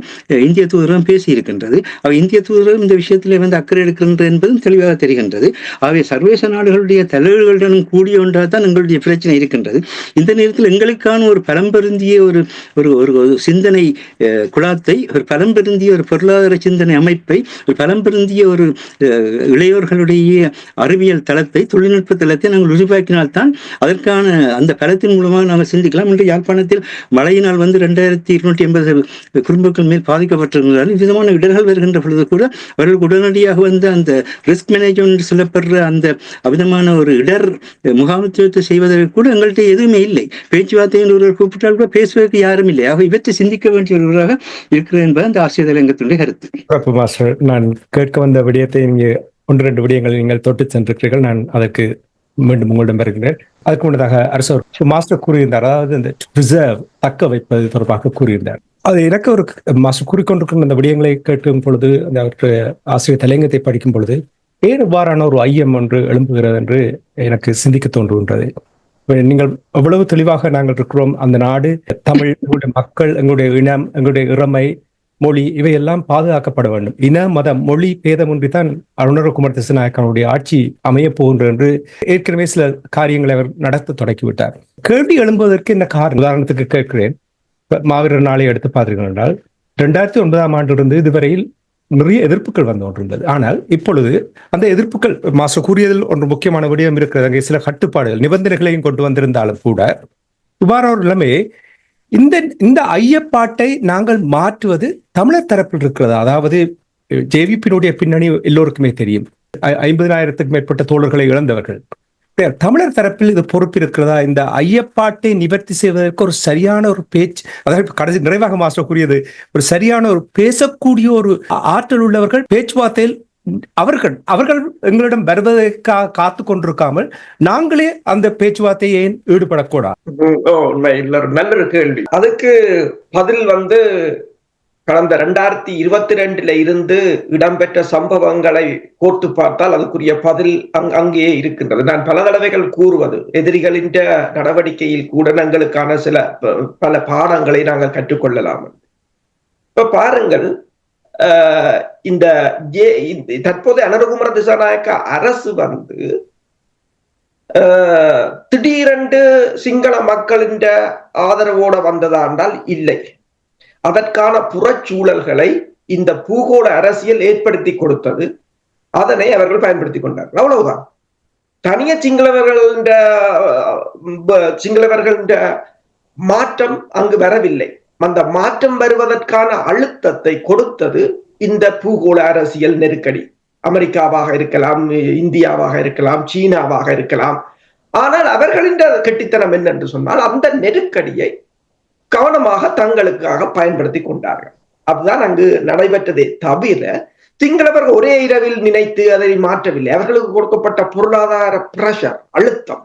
[SPEAKER 2] இந்திய தூதரகம் பேசியிருக்கின்றது. இந்திய தூதரகம் இந்த விஷயத்தில் அக்கறை எடுக்கின்றது என்பதும் தெளிவாக தெரிகின்றது. ஆகவே சர்வதேச நாடுகளுடைய தலைவர்களுடன் கூடிய ஒன்றாகத்தான் எங்களுடைய பிரச்சனை இருக்கின்றது. இந்த நேரத்தில் எங்களுக்கான ஒரு பரம்பெருந்திய ஒரு சிந்தனை குழாத்தை, ஒரு பரம்பெருந்திய ஒரு பொருளாதார சிந்தனை அமைப்பை, ஒரு பரம்பெருந்திய ஒரு இளையோர்களுடைய அறிவியல் தளத்தை, தொழில்நுட்ப தளத்தை நாங்கள் உருவாக்கினால்தான் அதற்கான அந்த பலத்தின் மூலமாக நாங்கள் சிந்திக்கலாம். இன்று யாழ்ப்பாணத்தில் மழையினால் 2280 குடும்பங்கள் மேல் பாதிக்கப்பட்டிருக்கிறார்கள். விதமான இடர்கள் வருகின்ற பொழுது கூட அவர்கள் உடனடியாக அந்த ரிஸ்க் மேனேஜ்மெண்ட் சொல்லப்படுற அந்த அவிதமான ஒரு இடர் முகாமைத்துவத்தை செய்வதற்கு கூட எங்கள்கிட்ட எதுவுமே இல்லை. பேச்சுவார்த்தை என்று ஒருவர் கூப்பிட்டால் கூட பேசுவதற்கு யாரும் இல்லை. ஆக இவற்றை சிந்திக்க வேண்டிய ஒருவராக இருக்கிறது என்பது அந்த ஆசிய தலையங்கத்தினுடைய கருத்து.
[SPEAKER 1] நான் கேட்க வந்த விடயத்தை இங்கே 1-2 விடயங்களை நீங்கள் தொட்டு சென்றிருக்கிறீர்கள். நான் அதற்கு மீண்டும் உங்களிடம் வருகிறேன். அதுக்கு முன்னதாக அரசு மாஸ்டர் கூறியிருந்தார், அதாவது இந்த ரிசர்வ் தக்க வைப்பது தொடர்பாக கூறியிருந்தார். அது எனக்கு ஒரு மாஸ்டர் கூறிக்கொண்டிருக்கும் அந்த விடயங்களை கேட்கும் பொழுது, அந்த ஆசிரியர் தலையங்கத்தை படிக்கும் பொழுது ஏன் இவ்வாறான ஒரு ஐயம் ஒன்று எழும்புகிறது என்று எனக்கு சிந்திக்க தோன்றுகின்றது. நீங்கள் எவ்வளவு தெளிவாக நாங்கள் இருக்கிறோம், அந்த நாடு தமிழ், எங்களுடைய மக்கள், எங்களுடைய இனம், எங்களுடைய இறமை மொழி இவையெல்லாம் பாதுகாக்கப்பட வேண்டும். இன மத மொழி பேதமின்றி தான் அருணகுமார் திசாநாயக்கனுடைய ஆட்சி அமைய போகின்ற என்று ஏற்கனவே சில காரியங்களை அவர் நடத்த தொடங்கிவிட்டார். கேள்வி எழும்புவதற்கு என்ன காரணம்? உதாரணத்துக்கு கேட்கிறேன், மாவீரர் நாளை எடுத்து பார்த்தீர்கள் என்றால் 2009ஆம் ஆண்டிலிருந்து இதுவரையில் நிறைய எதிர்ப்புகள் வந்து கொண்டிருந்தது. ஆனால் இப்பொழுது அந்த எதிர்ப்புகள் மாஸ்டர் கூறியதில் ஒன்று முக்கியமான விடயம் இருக்கிறது. அங்கே சில கட்டுப்பாடுகள் நிபந்தனைகளையும் கொண்டு வந்திருந்தாலும் கூட இவ்வாறு ஒரு நிலைமையை இந்த ஐயப்பாட்டை நாங்கள் மாற்றுவது தமிழர் தரப்பில் இருக்கிறதா? அதாவது ஜேவிபியினுடைய பின்னணி எல்லோருக்குமே தெரியும். 50,000த்துக்கும் மேற்பட்ட தோழர்களை இழந்தவர்கள். தமிழர் தரப்பில் இது பொறுப்பு இருக்கிறதா? இந்த ஐயப்பாட்டை நிவர்த்தி செய்வதற்கு ஒரு சரியான ஒரு பேச்சு, அதாவது கடைசி நிறைவாக மாஸ்டர் கூறியது, ஒரு சரியான ஒரு பேசக்கூடிய ஒரு ஆற்றல் உள்ளவர்கள் பேச்சுவார்த்தையில் அவர்கள் எங்களிடம் வருவதற்காக காத்து கொண்டிருக்காமல் நாங்களே அந்த பேச்சுவார்த்தையை ஏன் ஈடுபடக்கூடாது?
[SPEAKER 3] நல்ல ஒரு கேள்வி. அதுக்கு பதில் கடந்த 2022 இருந்து இடம்பெற்ற சம்பவங்களை கோர்த்து பார்த்தால் அதுக்குரிய பதில் அங்கேயே இருக்கின்றது. நான் பல தடவைகள் கூறுவது, எதிரிகளின் நடவடிக்கையில் கூட எங்களுக்கான பல பாடங்களை நாங்கள் கற்றுக்கொள்ளலாம். இப்ப பாருங்கள், இந்த தற்போதைய அனுரகுமார திசாநாயக்க அரசு திடீரென்று சிங்கள மக்களின் ஆதரவோட வந்ததாண்டால் இல்லை. அதற்கான புறச்சூழல்களை இந்த பூகோள அரசியல் ஏற்படுத்தி கொடுத்தது. அதனை அவர்கள் பயன்படுத்தி கொண்டார்கள், அவ்வளவுதான். தனிய சிங்களவர்களின் மாற்றம் அங்கு வரவில்லை. அந்த மாற்றம் வருவதற்கான அழுத்தத்தை கொடுத்தது இந்த பூகோள அரசியல் நெருக்கடி. அமெரிக்காவாக இருக்கலாம், இந்தியாவாக இருக்கலாம், சீனாவாக இருக்கலாம். ஆனால் அவர்களின் கெட்டித்தனம் என்னென்று சொன்னால் அந்த நெருக்கடியை கவனமாக தங்களுக்காக பயன்படுத்தி கொண்டார்கள். அதுதான் அங்கு நடைபெற்றதே தவிர சிங்களவர்கள் ஒரே இரவில் நினைத்து அதை மாற்றவில்லை. அவர்களுக்கு கொடுக்கப்பட்ட பொருளாதார பிரஷர், அழுத்தம்,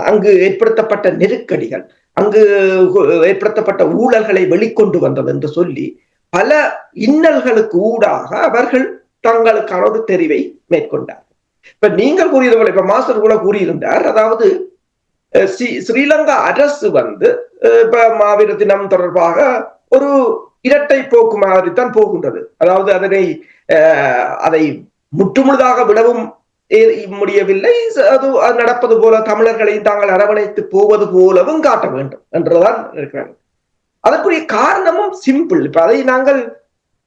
[SPEAKER 3] அங்கு ஏற்படுத்தப்பட்ட நெருக்கடிகள், அங்கு ஏற்படுத்தப்பட்ட ஊழல்களை வெளிக்கொண்டு வந்தது என்று சொல்லி பல இன்னல்களுக்கு ஊடாக அவர்கள் தங்களுக்கான ஒரு தெரிவை மேற்கொண்டார். இப்ப நீங்கள் கூறியது போல, இப்ப மாஸ்டர் கூட கூறியிருந்தார், அதாவது ஸ்ரீலங்கா அரசு இப்ப மாவீரர் தினம் தொடர்பாக ஒரு இரட்டை போக்கு மாதிரி தான் போகின்றது. அதாவது அதை முற்றுமுழுதாக விடவும் முடியவில்லை. அது நடப்பது போல தமிழர்களையும் தாங்கள் அரவணைத்து போவது போலவும் காட்ட வேண்டும் என்றுதான் இருக்கிறாங்க. அதற்குரிய காரணமும் சிம்பிள். இப்ப அதை நாங்கள்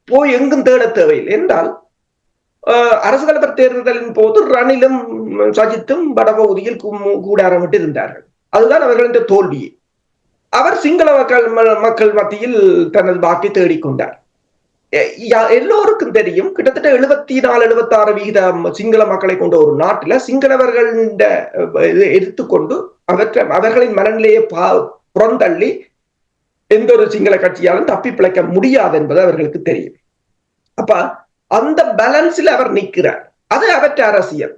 [SPEAKER 3] போய் எங்கும் தேட தேவையில்லை. என்றால் அரசு தலைவர் தேர்தலின் போது ரணிலும் சஜித்தும் வடபகுதியில் கூடாரமிட்டு இருந்தார்கள். அதுதான் அவர்களின் தோல்வியே. அவர் சிங்கள மக்கள் மத்தியில் தனது வாக்கை தேடிக்கொண்டார். எல்லோருக்கும் தெரியும், கிட்டத்தட்ட 74-76% சிங்கள மக்களை கொண்ட ஒரு நாட்டில சிங்களவர்கள் எடுத்துக்கொண்டு அவர்களின் மனநிலையை புறந்தள்ளி எந்த ஒரு சிங்கள கட்சியாலும் தப்பி பிழைக்க முடியாது என்பது அவர்களுக்கு தெரியும். அப்ப அந்த பேலன்ஸில் அவர் நிற்கிறார். அது அவற்ற அரசியல்.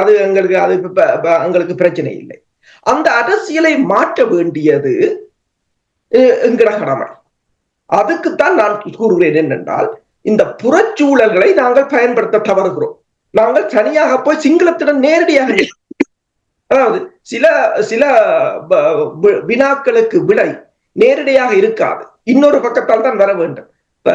[SPEAKER 3] அது எங்களுக்கு பிரச்சனை இல்லை. அந்த அரசியலை மாற்ற வேண்டியது என்கிற கடமை. அதுக்குத்தான் நான் கூறுகிறேன் என்னென்றால், இந்த புறச்சூழல்களை நாங்கள் பயன்படுத்த தவறுகிறோம். நாங்கள் தனியாக போய் சிங்களத்துடன் நேரடியாக, அதாவது சில வினாக்களுக்கு விடை நேரடியாக இருக்காது, இன்னொரு பக்கத்தால் தான் வர வேண்டும். இப்ப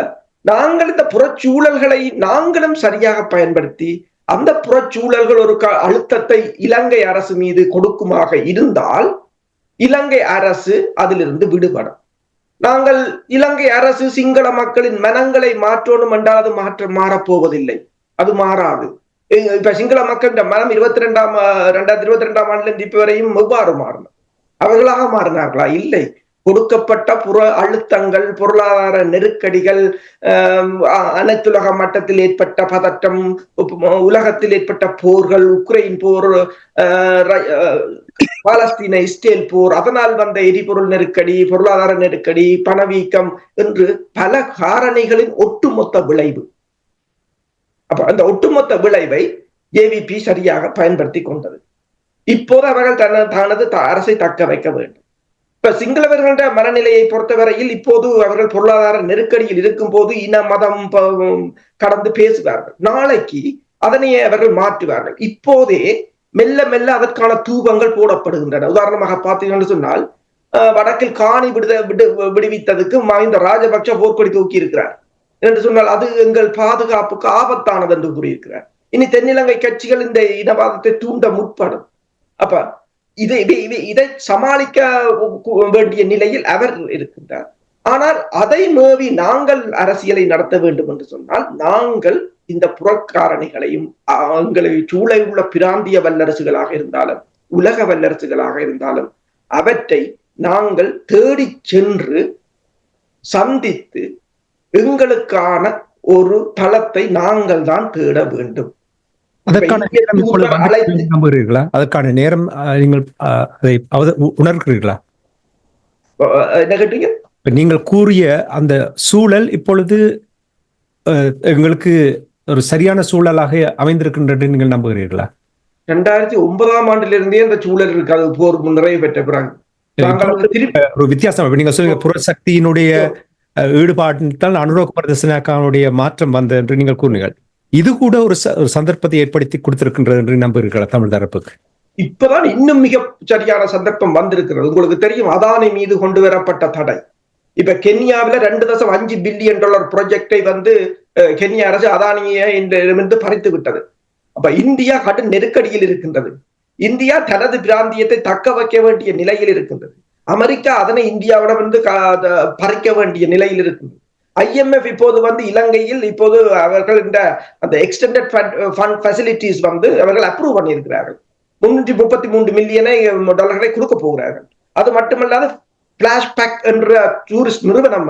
[SPEAKER 3] நாங்கள் இந்த புறச்சூழல்களை நாங்களும் சரியாக பயன்படுத்தி அந்த புறச்சூழல்கள் ஒரு அழுத்தத்தை இலங்கை அரசு மீது கொடுக்குமாக இருந்தால் இலங்கை அரசு அதிலிருந்து விடுபடும். நாங்கள் இலங்கை அரசு சிங்கள மக்களின் மனங்களை மாற்றணும் என்றால் அது மாறப்போவதில்லை, அது மாறாது. இப்ப சிங்கள மக்களின் மனம் 2022ஆம் ஆண்டுல இருந்து இப்ப வரையும் எவ்வாறு மாறணும்? அவர்களாக மாறினார்களா? இல்லை. கொடுக்கப்பட்ட புற அழுத்தங்கள், பொருளாதார நெருக்கடிகள், அனைத்துலக மட்டத்தில் ஏற்பட்ட பதட்டம், உலகத்தில் ஏற்பட்ட போர்கள், உக்ரைன் போர், பாலஸ்தீன இஸ்ரேல் போர், அதனால் வந்த எரிபொருள் நெருக்கடி, பொருளாதார நெருக்கடி, பணவீக்கம் என்று பல காரணிகளின் ஒட்டுமொத்த விளைவு. அப்ப அந்த ஒட்டுமொத்த விளைவை ஜேவிபி சரியாக பயன்படுத்தி கொண்டது. இப்போது அவர்கள் தனது அரசை தக்க வைக்க வேண்டும். இப்ப சிங்களவர்களுடைய மனநிலையை பொறுத்தவரையில் இப்போது அவர்கள் பொருளாதார நெருக்கடியில் இருக்கும் போது இன மதம் கடந்து பேசுவார்கள். நாளைக்கு அதனையே அவர்கள் மாற்றுவார்கள். இப்போதே மெல்ல மெல்ல அதற்கான தூபங்கள் போடப்படுகின்றன. உதாரணமாக பார்த்தீங்கன்னு சொன்னால், வடக்கில் காணி விடுவித்ததுக்கு மஹிந்த ராஜபக்ஷ போர்க்கொடி தூக்கி இருக்கிறார் என்று சொன்னால் அது எங்கள் பாதுகாப்புக்கு ஆபத்தானது என்று கூறியிருக்கிறார். இனி தென்னிலங்கை கட்சிகள் இந்த இனவாதத்தை தூண்ட முற்படும். அப்ப இதை சமாளிக்க வேண்டிய நிலையில் அவர் இருக்கின்றார். ஆனால் அதை மேவி நாங்கள் அரசியலை நடத்த வேண்டும் என்று சொன்னால் நாங்கள் இந்த புறக்காரணிகளையும் எங்களை சூழ உள்ள பிராந்திய வல்லரசுகளாக இருந்தாலும் உலக வல்லரசுகளாக இருந்தாலும் அவற்றை நாங்கள் தேடி சென்று சந்தித்து எங்களுக்கான ஒரு தளத்தை நாங்கள் தான் தேட வேண்டும்.
[SPEAKER 1] அதற்கான நேரம் நீங்கள் அதை உணர்கிறீர்களா?
[SPEAKER 3] என்ன கேட்டீங்க?
[SPEAKER 1] நீங்கள் கூறிய அந்த சூழல் இப்பொழுது எங்களுக்கு ஒரு சரியான சூழலாக அமைந்திருக்கின்றது நீங்கள் நம்புகிறீர்களா?
[SPEAKER 3] 2009ஆம் ஆண்டிலிருந்தே அந்த சூழல் இருக்கு. அது போர் நிறைவு பெற்ற பிறகு
[SPEAKER 1] ஒரு வித்தியாசம். நீங்க சொல்லுங்க புறசக்தியினுடைய ஈடுபாட்டால் அனுரோகுமார திசாநாயக்காவுடைய மாற்றம் வந்த என்று நீங்கள் கூறினீர்கள். இது கூட ஒரு சந்தர்ப்பத்தை ஏற்படுத்தி கொடுத்திருக்கின்றது என்று நம்புகிறீர்களா தமிழ் தரப்புக்கு?
[SPEAKER 3] இப்பதான் இன்னும் மிக சரியான சந்தர்ப்பம் வந்திருக்கிறது. உங்களுக்கு தெரியும், அதானி மீது கொண்டு வரப்பட்ட தடை. இப்ப கென்யாவில $2.5 பில்லியன் ப்ராஜெக்டை கென்யா அரசு அதானியை பறித்து விட்டது. அப்ப இந்தியா கடும் நெருக்கடியில் இருக்கின்றது. இந்தியா தனது பிராந்தியத்தை தக்க வைக்க வேண்டிய நிலையில் இருக்கின்றது. அமெரிக்கா அதனை இந்தியாவிடம் பறிக்க வேண்டிய நிலையில் இருக்கின்றது. IMF இப்போது இலங்கையில் இப்போது அவர்கள் இந்த அந்த எக்ஸ்டெண்டட் ஃபண்ட் ஃபெசிலிட்டிஸ் அவர்கள் அப்ரூவ் பண்ணியிருக்கிறார்கள். $333 மில்லியனை கொடுக்க போகிறார்கள். அது மட்டுமல்லாது பிளாஷ்பேக் என்ற டூரிஸ்ட் நிறுவனம்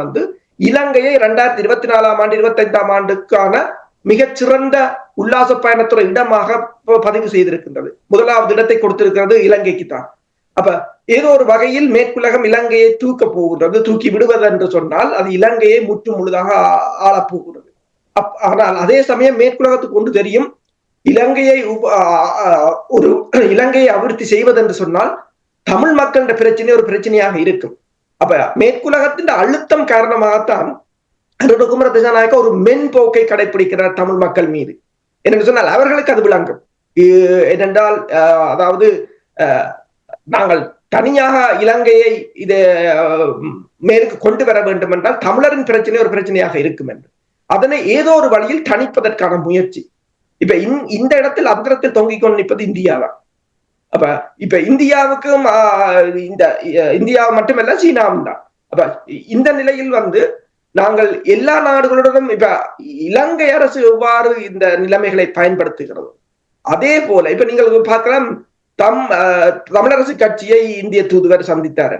[SPEAKER 3] இலங்கையை 2024ஆம் ஆண்டு 25ஆம் ஆண்டுக்கான மிகச்சிறந்த உல்லாச பயணத்துறை இடமாக பதிவு செய்திருக்கின்றது. முதலாவது இடத்தை கொடுத்திருக்கிறது இலங்கைக்கு தான். அப்ப ஏதோ ஒரு வகையில் மேற்குலகம் இலங்கையை தூக்கி விடுவது என்று சொன்னால் அது இலங்கையை முற்று முழுதாக ஆளப்போகிறது. ஆனால் அதே சமயம் மேற்குலகத்துக்கு ஒன்று தெரியும், இலங்கையை அபிவிருத்தி செய்வது என்று சொன்னால் தமிழ் மக்களின் பிரச்சனை ஒரு பிரச்சனையாக இருக்கும். அப்ப மேற்குலகத்தின் அழுத்தம் காரணமாகத்தான் அனுரகுமார திசாநாயக்கா ஒரு மென்போக்கை கடைபிடிக்கிறார் தமிழ் மக்கள் மீது. என்று சொன்னால் அவர்களுக்கு அது விளங்கும். ஏனென்றால் அதாவது நாங்கள் தனியாக இலங்கையை இதை மேலுக்கு கொண்டு வர வேண்டும் என்றால் தமிழரின் பிரச்சனை ஒரு பிரச்சனையாக இருக்கும் என்று அதனை ஏதோ ஒரு வழியில் தணிப்பதற்கான முயற்சி. இப்ப இந்த இடத்தில் அந்தரத்தில் தொங்கிக் கொண்டு நிற்பது இந்தியா தான். அப்ப இப்ப இந்தியாவுக்கும் இந்தியா மட்டுமல்ல சீனாவும் தான். அப்ப இந்த நிலையில் நாங்கள் எல்லா நாடுகளுடனும் இப்ப இலங்கை அரசு எவ்வாறு இந்த நிலைமைகளை பயன்படுத்துகிறது அதே போல இப்ப நீங்கள் பார்க்கலாம், தமிழரசு கட்சியை இந்திய தூதுவர் சந்தித்தார்.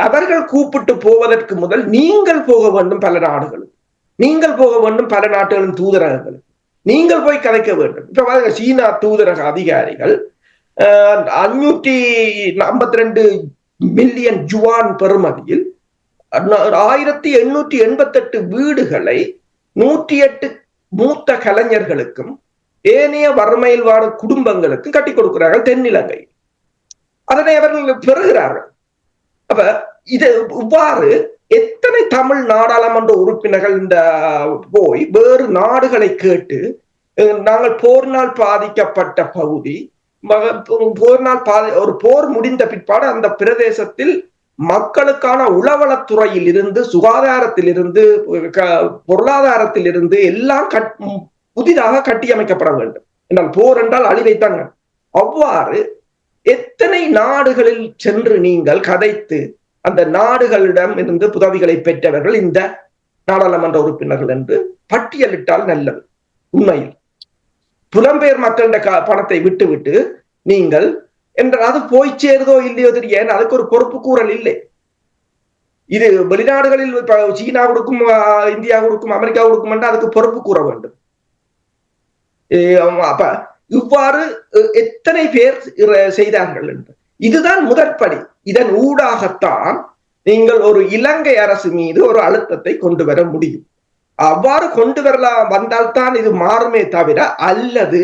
[SPEAKER 3] அவர்கள் கூப்பிட்டு போவதற்கு முதல் நீங்கள் போக வேண்டும் பல நாடுகளும், நீங்கள் போக வேண்டும் பல நாடுகளின் தூதரகங்களும், நீங்கள் போய் கலைக்க வேண்டும். இப்ப சீனா தூதரக அதிகாரிகள் 552 மில்லியன் ஜுவான் பெறுமதியில் 1888 வீடுகளை 108 மூத்த கலைஞர்களுக்கும் ஏனைய வறுமையில் வாடும் குடும்பங்களுக்கும் கட்டி கொடுக்கிறார்கள் தென்னிலங்கை. அதனை அவர்கள் பெறுகிறார்கள். அப்ப இது இவ்வாறு எத்தனை தமிழ் நாடாளுமன்ற உறுப்பினர்கள் இந்த போய் வேறு நாடுகளை கேட்டு நாங்கள் போரினால் பாதிக்கப்பட்ட பகுதி ஒரு போர் முடிந்த பிற்பாடு அந்த பிரதேசத்தில் மக்களுக்கான உளவளத்துறையில் இருந்து சுகாதாரத்தில் இருந்து பொருளாதாரத்தில் இருந்து எல்லாம் புதிதாக கட்டியமைக்கப்பட வேண்டும். என்றால் போர் என்றால் அழிவைத்தாங்க. அவ்வாறு எத்தனை நாடுகளில் சென்று நீங்கள் கதைத்து அந்த நாடுகளிடம் இருந்து உதவிகளை பெற்றவர்கள் இந்த நாடாளுமன்ற உறுப்பினர்கள் என்று பட்டியலிட்டால் நல்லது. உண்மையில் புலம்பெயர் மக்களிட பணத்தை விட்டு நீங்கள் என்றால் அது போய் சேருதோ இல்லையோ தெரியும். அதுக்கு ஒரு பொறுப்பு கூறல் இல்லை. இது வெளிநாடுகளில் சீனா கொடுக்கும், இந்தியா கொடுக்கும், அமெரிக்கா கொடுக்கும் என்றால் அதுக்கு பொறுப்பு கூற வேண்டும். அப்ப இவ்வாறு எத்தனை பேர் செய்தார்கள் என்று இதுதான் முதற்படி. இதன் ஊடாகத்தான் நீங்கள் ஒரு இலங்கை அரசு மீது ஒரு அழுத்தத்தை கொண்டு வர முடியும். அவ்வாறு கொண்டு வரலாம் வந்தால்தான் இது மாறுமே தவிர, அல்லது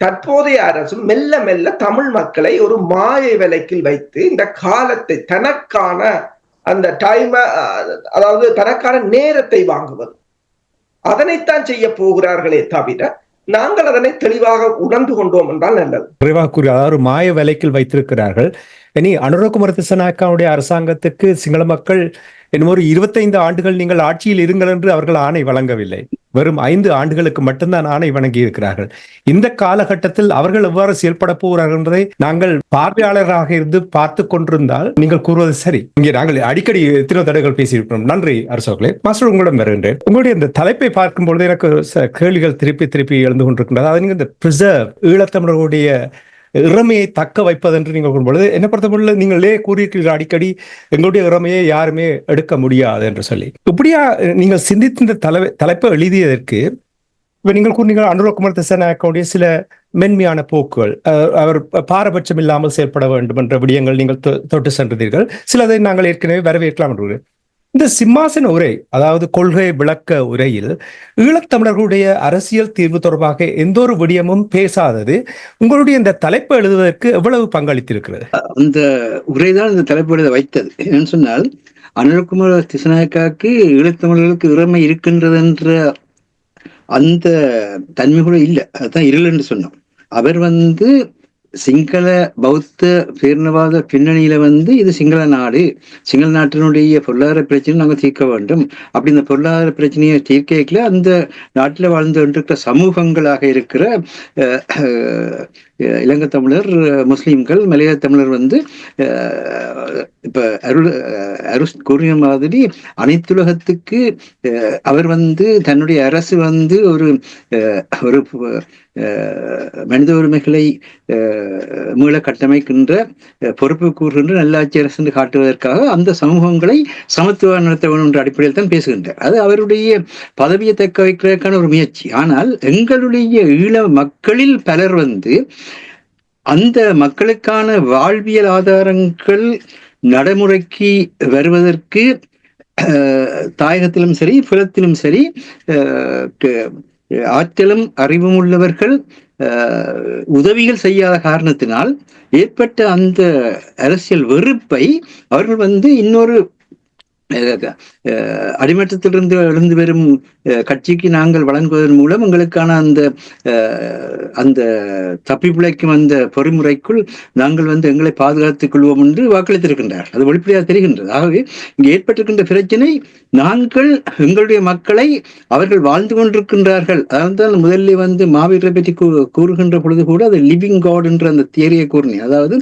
[SPEAKER 3] தற்போதைய அரசு மெல்ல மெல்ல தமிழ் மக்களை ஒரு மாயை விலைக்கில் வைத்து இந்த காலத்தை தனக்கான அந்த டைம், அதாவது தனக்கான நேரத்தை வாங்குவது, அதனைத்தான் செய்ய போகிறார்களே தவிர நாங்கள் அதனை தெளிவாக உணர்ந்து கொண்டோம் என்றால் நல்லது.
[SPEAKER 1] விரைவாக கூறி, அதாவது மாய விலைக்கில் வைத்திருக்கிறார்கள். இனி அனுரகுமார திசாநாயக்காவுடைய அரசாங்கத்துக்கு சிங்கள மக்கள் இன்னும் ஒரு 25 ஆண்டுகள் நீங்கள் ஆட்சியில் இருங்கள் என்று அவர்கள் ஆணை வழங்கவில்லை. வெறும் 5 ஆண்டுகளுக்கு மட்டும்தான் ஆணை வழங்கி இருக்கிறார்கள். இந்த காலகட்டத்தில் அவர்கள் எவ்வாறு செயல்பட போகிறார்கள் என்பதை நாங்கள் பார்வையாளராக இருந்து பார்த்து கொண்டிருந்தால் நீங்கள் கூறுவது சரி. இங்கே நாங்கள் அடிக்கடி எத்தனை தடைகள் பேசியிருக்கிறோம். நன்றி அரசோர்களே. மாஸ்டர், உங்களிடம் வருகின்றேன். உங்களுடைய இந்த தலைப்பை பார்க்கும் பொழுது எனக்கு கேள்விகள் திருப்பி எழுந்து கொண்டிருக்கின்றது. அது நீங்கள் இந்த பிரிசர்வ் ஈழத்தமிழர்களுடைய இறமையை தக்க வைப்பது என்று நீங்கள் கூறும்பொழுது என்ன பொறுத்தவரை நீங்களே கூறியிருக்கிறீர்கள் அடிக்கடி, எங்களுடைய இறமையை யாருமே எடுக்க முடியாது என்று சொல்லி. இப்படியா நீங்கள் சிந்தித்த இந்த தலைப்பை எழுதியதற்கு இப்ப நீங்கள் கூறினீர்கள் அனுரகுமார திசாநாயக்காவுடைய சில மென்மையான போக்குகள், அவர் பாரபட்சம் இல்லாமல் செயல்பட வேண்டும் என்ற விடயங்கள் நீங்கள் தொட்டு சென்றீர்கள். சிலதை நாங்கள் ஏற்கனவே வரவேற்கலாம் என்று. இந்த சிம்மாசன உரை, அதாவது கொள்கை விளக்க உரையில் ஈழத்தமிழர்களுடைய அரசியல் தீர்வு தொடர்பாக எந்த ஒரு விடயமும் பேசாதது உங்களுடைய இந்த தலைப்பு எழுதுவதற்கு எவ்வளவு பங்களித்திருக்கிறது?
[SPEAKER 2] அந்த உரைதான் இந்த தலைப்பு எழுத வைத்தது. என்னன்னு சொன்னால், அனுரகுமார திசாநாயக்காவுக்கு ஈழத்தமிழர்களுக்கு இறமை இருக்கின்றது என்ற அந்த தன்மை கூட இல்லை. அதுதான் இருள் என்று சொன்னோம். அவர் சிங்கள பௌத்த பேரினவாத பின்னணியில இது சிங்கள நாடு, சிங்கள நாட்டினுடைய பொருளாதார பிரச்சனை நாங்கள் தீர்க்க வேண்டும். அப்படி இந்த பொருளாதார பிரச்சனையை தீர்க்கல அந்த நாட்டில் வாழ்ந்து கொண்டிருக்கிற சமூகங்களாக இருக்கிற இலங்கை தமிழர், முஸ்லீம்கள், மலையாள தமிழர் இப்ப அருஷ் கூறிய மாதிரி அனைத்துலகத்துக்கு அவர் தன்னுடைய அரசு ஒரு ஒரு மனித உரிமைகளை மீள கட்டமைக்கின்ற பொறுப்பு கூறுகின்ற நல்லாட்சி அரசு என்று காட்டுவதற்காக அந்த சமூகங்களை சமத்துவ நடத்த வேண்டும் என்ற அடிப்படையில் தான் பேசுகின்றார். அது அவருடைய பதவியை தக்க வைக்கிறதுக்கான ஒரு முயற்சி. ஆனால் எங்களுடைய ஈழ மக்களில் பலர் அந்த மக்களுக்கான வாழ்வியல் ஆதாரங்கள் நடைமுறைக்கு வருவதற்கு தாயகத்திலும் சரி புலத்திலும் சரி ஆற்றலும் அறிவும் உள்ளவர்கள் உதவிகள் செய்யாத காரணத்தினால் ஏற்பட்ட அந்த அரசியல் வெறுப்பை அவர்கள் இன்னொரு அடிமட்டத்திலிருந்து எழுந்து வரும் கட்சிக்கு நாங்கள் வழங்குவதன் மூலம் எங்களுக்கான அந்த தப்பி பிழைக்கும் அந்த பொறிமுறைக்குள் நாங்கள் எங்களை பாதுகாத்துக் கொள்வோம் என்று வாக்களித்திருக்கின்றார். அது வெளிப்படையாக தெரிகின்றது. ஆகவே இங்கு ஏற்பட்டிருக்கின்ற பிரச்சனை, நாங்கள் எங்களுடைய மக்களை அவர்கள் வாழ்ந்து கொண்டிருக்கின்றார்கள். அதான் முதலில் மாவீரரை பற்றி கூறுகின்ற பொழுது கூட அது லிவிங் காட் என்ற அந்த தியரியை கூறினேன். அதாவது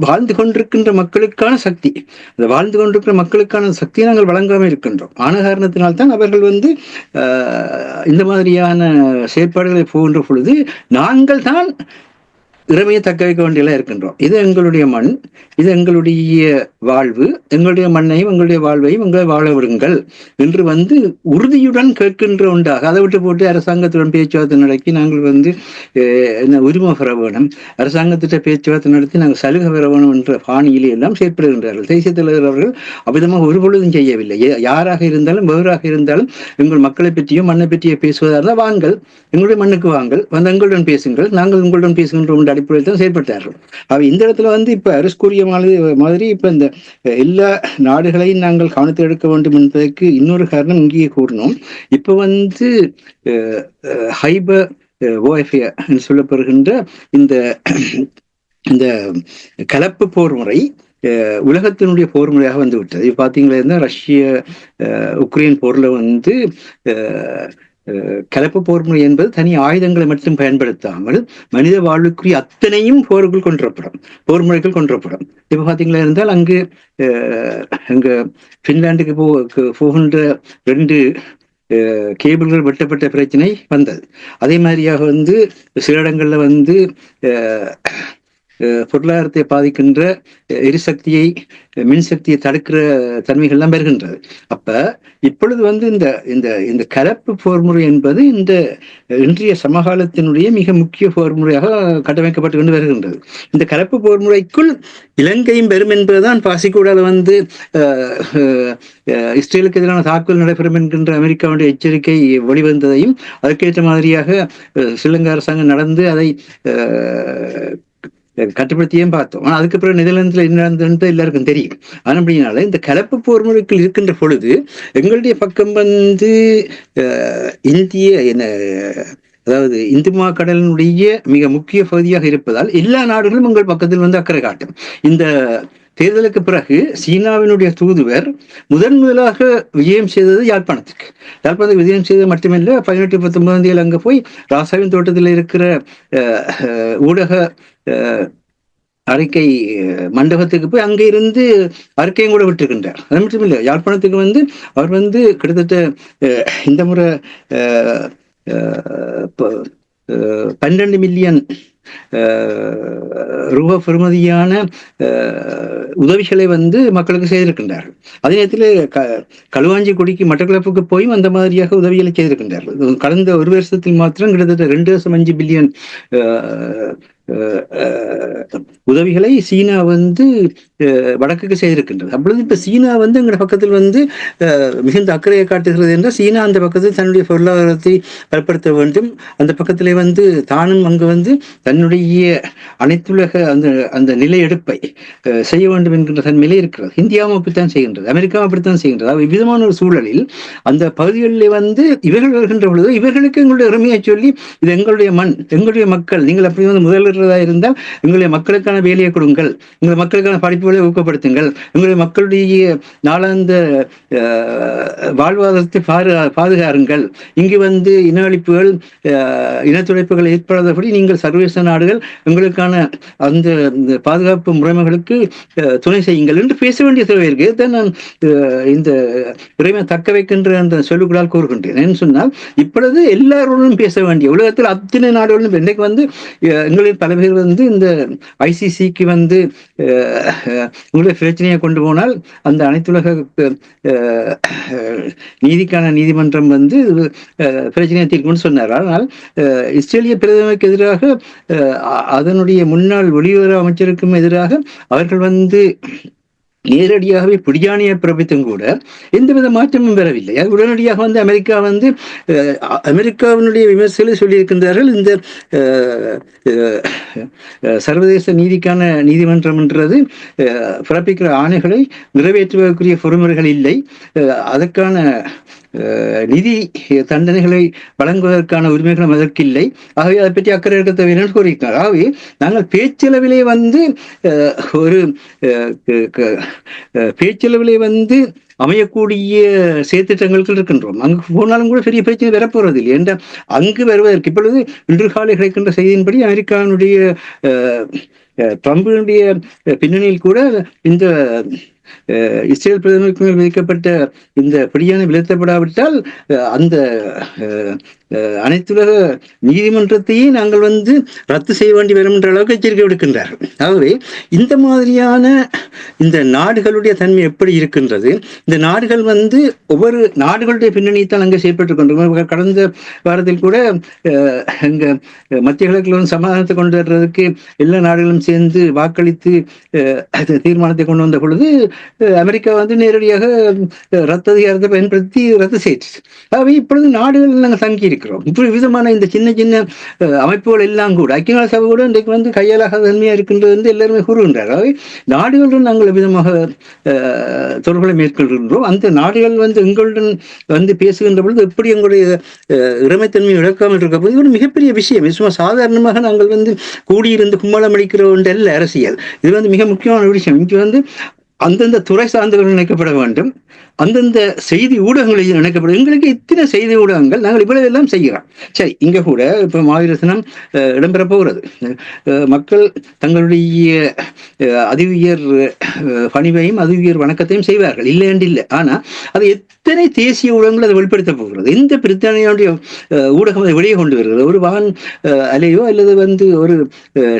[SPEAKER 2] வாழ்ந்து கொண்டிருக்கின்ற மக்களுக்கான சக்தி, அந்த வாழ்ந்து கொண்டிருக்கிற மக்களுக்கான சக்தியை நாங்கள் வழங்காமல் இருக்கின்றோம். ஆன காரணத்தினால்தான் அவர்கள் இந்த மாதிரியான செயற்பாடுகளை போகின்ற பொழுது நாங்கள் தான் இறமையை தக்க வைக்க வேண்டியெல்லாம் இருக்கின்றோம். இது எங்களுடைய மண், இது எங்களுடைய வாழ்வு, எங்களுடைய மண்ணையும் எங்களுடைய வாழ்வையும் எங்களை வாழ விடுங்கள் என்று உறுதியுடன் கேட்கின்ற உண்டாக. அதை விட்டு போட்டு அரசாங்கத்துடன் பேச்சுவார்த்தை நடத்தி நாங்கள் உரிமை பெற வேணும், அரசாங்கத்திட்ட பேச்சுவார்த்தை நடத்தி நாங்கள் சலுகை பெற வேணும் என்ற பாணியிலே எல்லாம் செயற்படுகின்றார்கள். தேசிய தலைவர் அவர்கள் அவ்விதமாக ஒரு பொழுதும் செய்யவில்லை. யாராக இருந்தாலும் வேறாக இருந்தாலும் எங்கள் மக்களை பற்றியோ மண்ணை பற்றியோ பேசுவதாக இருந்தால் வாங்கள், எங்களுடைய மண்ணுக்கு வாங்கள், எங்களுடன் பேசுங்கள், நாங்கள் உங்களுடன் பேசுகின்ற அடிப்படையில் தான் செயல்பட்டார்கள். அவை இந்த இடத்துல இப்ப அரசு கூறிய மாதிரி இப்ப இந்த எல்லா நாடுகளையும் நாங்கள் கவனத்தில் எடுக்க வேண்டும் என்பதற்கு இன்னொரு காரணம் இங்கேயே கூறணும். இப்ப ஹைபர் ஓஎஃப்ஏ சொல்லப்படுகின்ற இந்த கலப்பு போர் முறை உலகத்தினுடைய போர் முறையாக வந்துவிட்டது. இப்ப பாத்தீங்களா, ரஷ்ய உக்ரைன் போர்ல கலப்பு போர் முறை என்பது தனி ஆயுதங்களை மட்டும் பயன்படுத்தாமல் மனித வாழ்வுக்குரிய அத்தனையும் போர்கள் கொன்றப்படும், போர் முறைகள் கொன்றப்படும். இப்ப பாத்தீங்களா இருந்தால் அங்கு பின்லாந்துக்கு போகின்ற 2 கேபிள்கள் வெட்டப்பட்ட பிரச்சனை வந்தது. அதே மாதிரியாக சில இடங்கள்ல பொருளாதாரத்தை பாதிக்கின்ற எரிசக்தியை, மின்சக்தியை தடுக்கிற தன்மைகள்லாம் வருகின்றது. அப்ப இப்பொழுது இந்த கலப்பு போர்முறை என்பது இன்றைய சமகாலத்தினுடைய மிக முக்கிய போர்முறையாக கட்டமைக்கப்பட்டு கொண்டு வருகின்றது. இந்த கலப்பு போர்முறைக்குள் இலங்கையும் பெறும் என்பதுதான் பாசிக்கூடால இஸ்ரேலுக்கு எதிரான தாக்குதல் நடைபெறும் என்கின்ற அமெரிக்காவுடைய எச்சரிக்கை வெளிவந்ததையும் அதற்கேற்ற மாதிரியாக ஸ்ரீலங்கா அரசாங்கம் நடந்து அதை கட்டுப்படுத்தியும் பார்த்தோம். ஆனா அதுக்கு பிறகு நெதர்லாந்துல என்ன நடந்தது எல்லாருக்கும் தெரியும். ஆனா அப்படின்னால இந்த கலப்பு போர் முறைக்குள் இருக்கின்ற பொழுது எங்களுடைய பக்கம் இந்திய அதாவது இந்து கடலினுடைய மிக முக்கிய பகுதியாக இருப்பதால் எல்லா நாடுகளும் உங்கள் பக்கத்தில் வந்து அக்கறை காட்டும். இந்த தேர்தலுக்கு பிறகு சீனாவினுடைய தூதுவர் முதலாக விஜயம் செய்தது யாழ்ப்பாணத்துக்கு. யாழ்ப்பாணத்துக்கு விஜயம் செய்தது மட்டுமில்லை, 18-19 அங்கே போய் ராசாவின் தோட்டத்தில் இருக்கிற ஊடக அறிக்கை மண்டபத்துக்கு போய் அங்கே இருந்து அறிக்கையும் கூட விட்டுருக்கின்றார். அது மட்டும் இல்லை, யாழ்ப்பாணத்துக்கு வந்து அவர் வந்து கிட்டத்தட்ட இந்த முறை 12 மில்லியன் ரூபா பெறுமதியான உதவிகளை வந்து மக்களுக்கு செய்திருக்கின்றார்கள். அதே நேரத்தில் களுவாஞ்சி குடிக்கு மட்டக்களப்புக்கு போயும் அந்த மாதிரியாக உதவிகளை செய்திருக்கின்றார்கள். கடந்த ஒரு வருஷத்தில் மாத்திரம் கிட்டத்தட்ட 2.5 பில்லியன் உதவிகளை சீனா வந்து வடக்குக்கு செய்திருக்கின்றது. அப்பொழுது இப்ப சீனா வந்து எங்களோட பக்கத்தில் வந்து மிகுந்த அக்கறையை காட்டுகிறது என்றால் சீனா அந்த பக்கத்தில் தன்னுடைய பொருளாதாரத்தை வலுப்படுத்த வேண்டும். அந்த பக்கத்திலே வந்து தானும் அங்கு வந்து தன்னுடைய அனைத்துலக அந்த நிலை எடுப்பை செய்ய வேண்டும் என்கின்ற தன்மையிலே இருக்கிறது. இந்தியாவும் அப்படித்தான் செய்கின்றது, அமெரிக்காவும் அப்படித்தான் செய்கின்றது. விதமான ஒரு சூழலில் அந்த பகுதிகளில் வந்து இவர்கள் வருகின்ற பொழுது இவர்களுக்கு எங்களுடைய உரிமையை சொல்லி இது எங்களுடைய மண், எங்களுடைய மக்கள், நீங்கள் அப்படி வந்து முதலிடுறதா இருந்தால் எங்களுடைய மக்களுக்கான வேலையை கொடுங்கள், எங்களுடைய மக்களுக்கான படிப்புகளை ஊக்கப்படுத்துங்கள், எங்களுடைய மக்களுடைய நாளாந்த வாழ்வாதாரத்தை பாதுகாருங்கள், இங்கு வந்து இன அழிப்புகள் இனத்துடைப்புகள் ஏற்படாதபடி நீங்கள் சர்வதேச நாடுகள் எங்களுக்கான அந்த பாதுகாப்பு முறைமைகளுக்கு துணை செய்யுங்கள் என்று பேச வேண்டிய தேவை இருக்கு. தான் நான் இந்த உரிமை தக்க வைக்கின்ற அந்த சொல்லுகளால் கூறுகின்றேன். என்ன சொன்னால் இப்பொழுது எல்லாரோடும் பேச வேண்டிய உலகத்தில் அத்தனை நாடுகளும் இன்றைக்கு வந்து எங்களில் பல பேர் வந்து இந்த ஐசிசிக்கு வந்து உங்களுடைய பிரச்சனையை கொண்டு போனால் அந்த அனைத்துலக நீதிக்கான நீதிமன்றம் வந்து பிரச்சனையை தீர்க்கும்னு சொன்னார். ஆனால் இஸ்ரேலிய பிரதமருக்கு எதிராக அதனுடைய முன்னாள் வெளியுறவு அமைச்சருக்கும் எதிராக அவர்கள் வந்து நேரடியாகவே பிடியாணியை பிறப்பித்தும் கூட எந்தவித மாற்றமும் பெறவில்லை. அது உடனடியாக வந்து அமெரிக்கா வந்து அமெரிக்காவினுடைய விமர்சகர்கள் சொல்லியிருக்கின்றார்கள், இந்த சர்வதேச நீதிக்கான நீதிமன்றம் என்றது பிறப்பிக்கிற ஆணைகளை நிறைவேற்றுவதற்குரிய பொறுமுறைகள் இல்லை, அதற்கான நிதி தண்டனைகளை வழங்குவதற்கான உரிமைகளும் அதற்கு இல்லை, ஆகவே அதை பற்றி அக்கறை எடுக்க தேவையான கூறியிருக்கிறார். ஆகவே நாங்கள் பேச்சளவிலே வந்து ஒரு பேச்சளவிலே வந்து அமையக்கூடிய செயற்திட்டங்களுக்கு இருக்கின்றோம். அங்கு போனாலும் கூட பெரிய பிரச்சனை வரப்போறது இல்லை என்ற அங்கு வருவதற்கு இப்பொழுது இன்று காலை கிடைக்கின்ற செய்தியின்படி அமெரிக்காவினுடைய ட்ரம்பினுடைய பின்னணியில் கூட இந்த இஸ்ரேல் பிரதமருக்கு மேல் விதிக்கப்பட்ட இந்த பிடியான விலத்தப்படாவிட்டால் அந்த அனைத்துலக நீதிமன்றத்தையே நாங்கள் வந்து ரத்து செய்ய வேண்டி வரும் என்ற அளவுக்கு எச்சரிக்கை விடுக்கின்றார்கள். ஆகவே இந்த மாதிரியான இந்த நாடுகளுடைய தன்மை எப்படி இருக்கின்றது, இந்த நாடுகள் வந்து ஒவ்வொரு நாடுகளுடைய பின்னணித்தான் அங்கே செயற்பட்டுக் கொண்டிருக்கிறோம். கடந்த வாரத்தில் கூட அங்க மத்திய கிழக்கில் வந்து சமாதானத்தை கொண்டு வர்றதுக்கு எல்லா நாடுகளும் சேர்ந்து வாக்களித்து தீர்மானத்தை கொண்டு வந்த பொழுது அமெரிக்கா வந்து நேரடியாக ரத்து அதிகாரத்தை பயன்படுத்தி ரத்து செய்து. ஆகவே இப்பொழுது நாடுகள் நாங்கள் தங்கி இருக்கிறோம். இப்படி விதமான இந்த சின்ன சின்ன அமைப்புகள் எல்லாம் கூட ஐக்கிய நாடு சபை கூட இன்றைக்கு வந்து கையாளாக தன்மையா இருக்கின்றது வந்து எல்லாருமே கூறுகின்றார். ஆகவே நாடுகளுடன் நாங்கள் விதமாக தொடர்புகளை மேற்கொள்கின்றோம். அந்த நாடுகள் வந்து எங்களுடன் வந்து பேசுகின்ற பொழுது எப்படி எங்களுடைய இறைமைத்தன்மையை இழக்காமல் இருக்க போது இது ஒரு மிகப்பெரிய விஷயம். சும்மா சாதாரணமாக நாங்கள் வந்து கூடியிருந்து கும்மலம் அடிக்கிற ஒன்று அல்ல அரசியல். இது வந்து மிக முக்கியமான விஷயம். இங்கே வந்து அந்தந்த துறை சார்ந்தவர்கள் இணைக்கப்பட வேண்டும், அந்தந்த செய்தி ஊடகங்களில் இணைக்கப்படும். எங்களுக்கு இத்தனை செய்தி ஊடகங்கள் நாங்கள் இவ்வளவு எல்லாம் செய்கிறோம். சரி, இங்க கூட இப்ப மாவீரசனம் இடம்பெற போகிறது. மக்கள் தங்களுடைய அதிவுயர் பணிவையும் அதிவுயர் வணக்கத்தையும் செய்வார்கள், இல்லை என்று இல்லை. ஆனா அது எத்தனை தேசிய ஊடகங்கள் அதை வெளிப்படுத்த போகிறது? எந்த பிரித்தானியாவுடைய ஊடகம் அதை வெளியே கொண்டு வருகிறது? ஒரு வான் அலையோ அல்லது வந்து ஒரு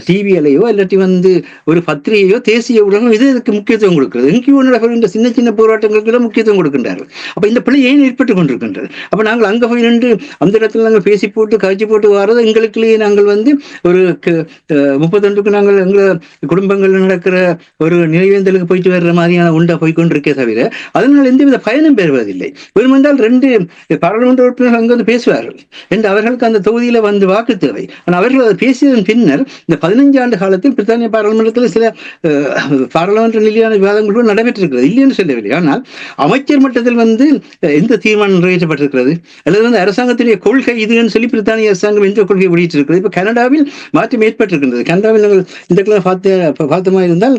[SPEAKER 2] டிவி அலையோ இல்லாட்டி வந்து ஒரு பத்திரிகையோ தேசிய ஊடகம் இதுக்கு முக்கியத்துவம் கொடுக்கிறது. எங்கேயோ நடக்கிற சின்ன சின்ன போராட்டங்களுக்கு முக்கியத்துவம் கொடுக்கின்றார்கள். அப்ப இந்த பிள்ளை ஏன் ஏற்பட்டுக் கொண்டிருக்கின்றது? அப்ப நாங்கள் அங்க போய் நின்று அந்த இடத்துல நாங்கள் பேசி போட்டு காய்ச்சி போட்டு வர்றது எங்களுக்குள்ளேயே நாங்கள் வந்து ஒரு 32க்கு நாங்கள் எங்களை குடும்பங்கள் நடக்கிற ஒரு நினைவேந்தலுக்கு போயிட்டு வர்ற மாதிரியான உண்டா போய்கொண்டிருக்கே தவிர அதனால் எந்தவித பயனும் பெறுவதில்லை. வேறுமென்றால் 2 பாராளுமன்ற உறுப்பினர்கள் அங்கு வந்து பேசுவார்கள் என்று அவர்களுக்கு அந்த தொகுதியில வந்து வாக்கு தேவை. ஆனால் அவர்கள் அதை பேசியதன் பின்னர் இந்த 15 ஆண்டு காலத்தில் பிரித்தானிய பாராளுமன்றத்தில் சில பாராளுமன்ற நிலையான விவாதங்கள் விவாதங்கள் கூட நடைபெற்றிருக்கிறது, இல்லைன்னு சொல்லவில்லை. ஆனால் அமைச்சர் மட்டத்தில் எந்த தீர்மானம் நிறைவேற்றப்பட்டிருக்கிறது அல்லது அரசாங்கத்தினுடைய கொள்கை இதுன்னு சொல்லி பிரித்தானிய அரசாங்கம் எந்த கொள்கை வெளியிட்டிருக்கிறது? இப்ப கனடாவில் மாற்றம் ஏற்பட்டிருக்கின்றது. கனடாவில் நாங்கள் இந்த பார்த்தமா இருந்தால்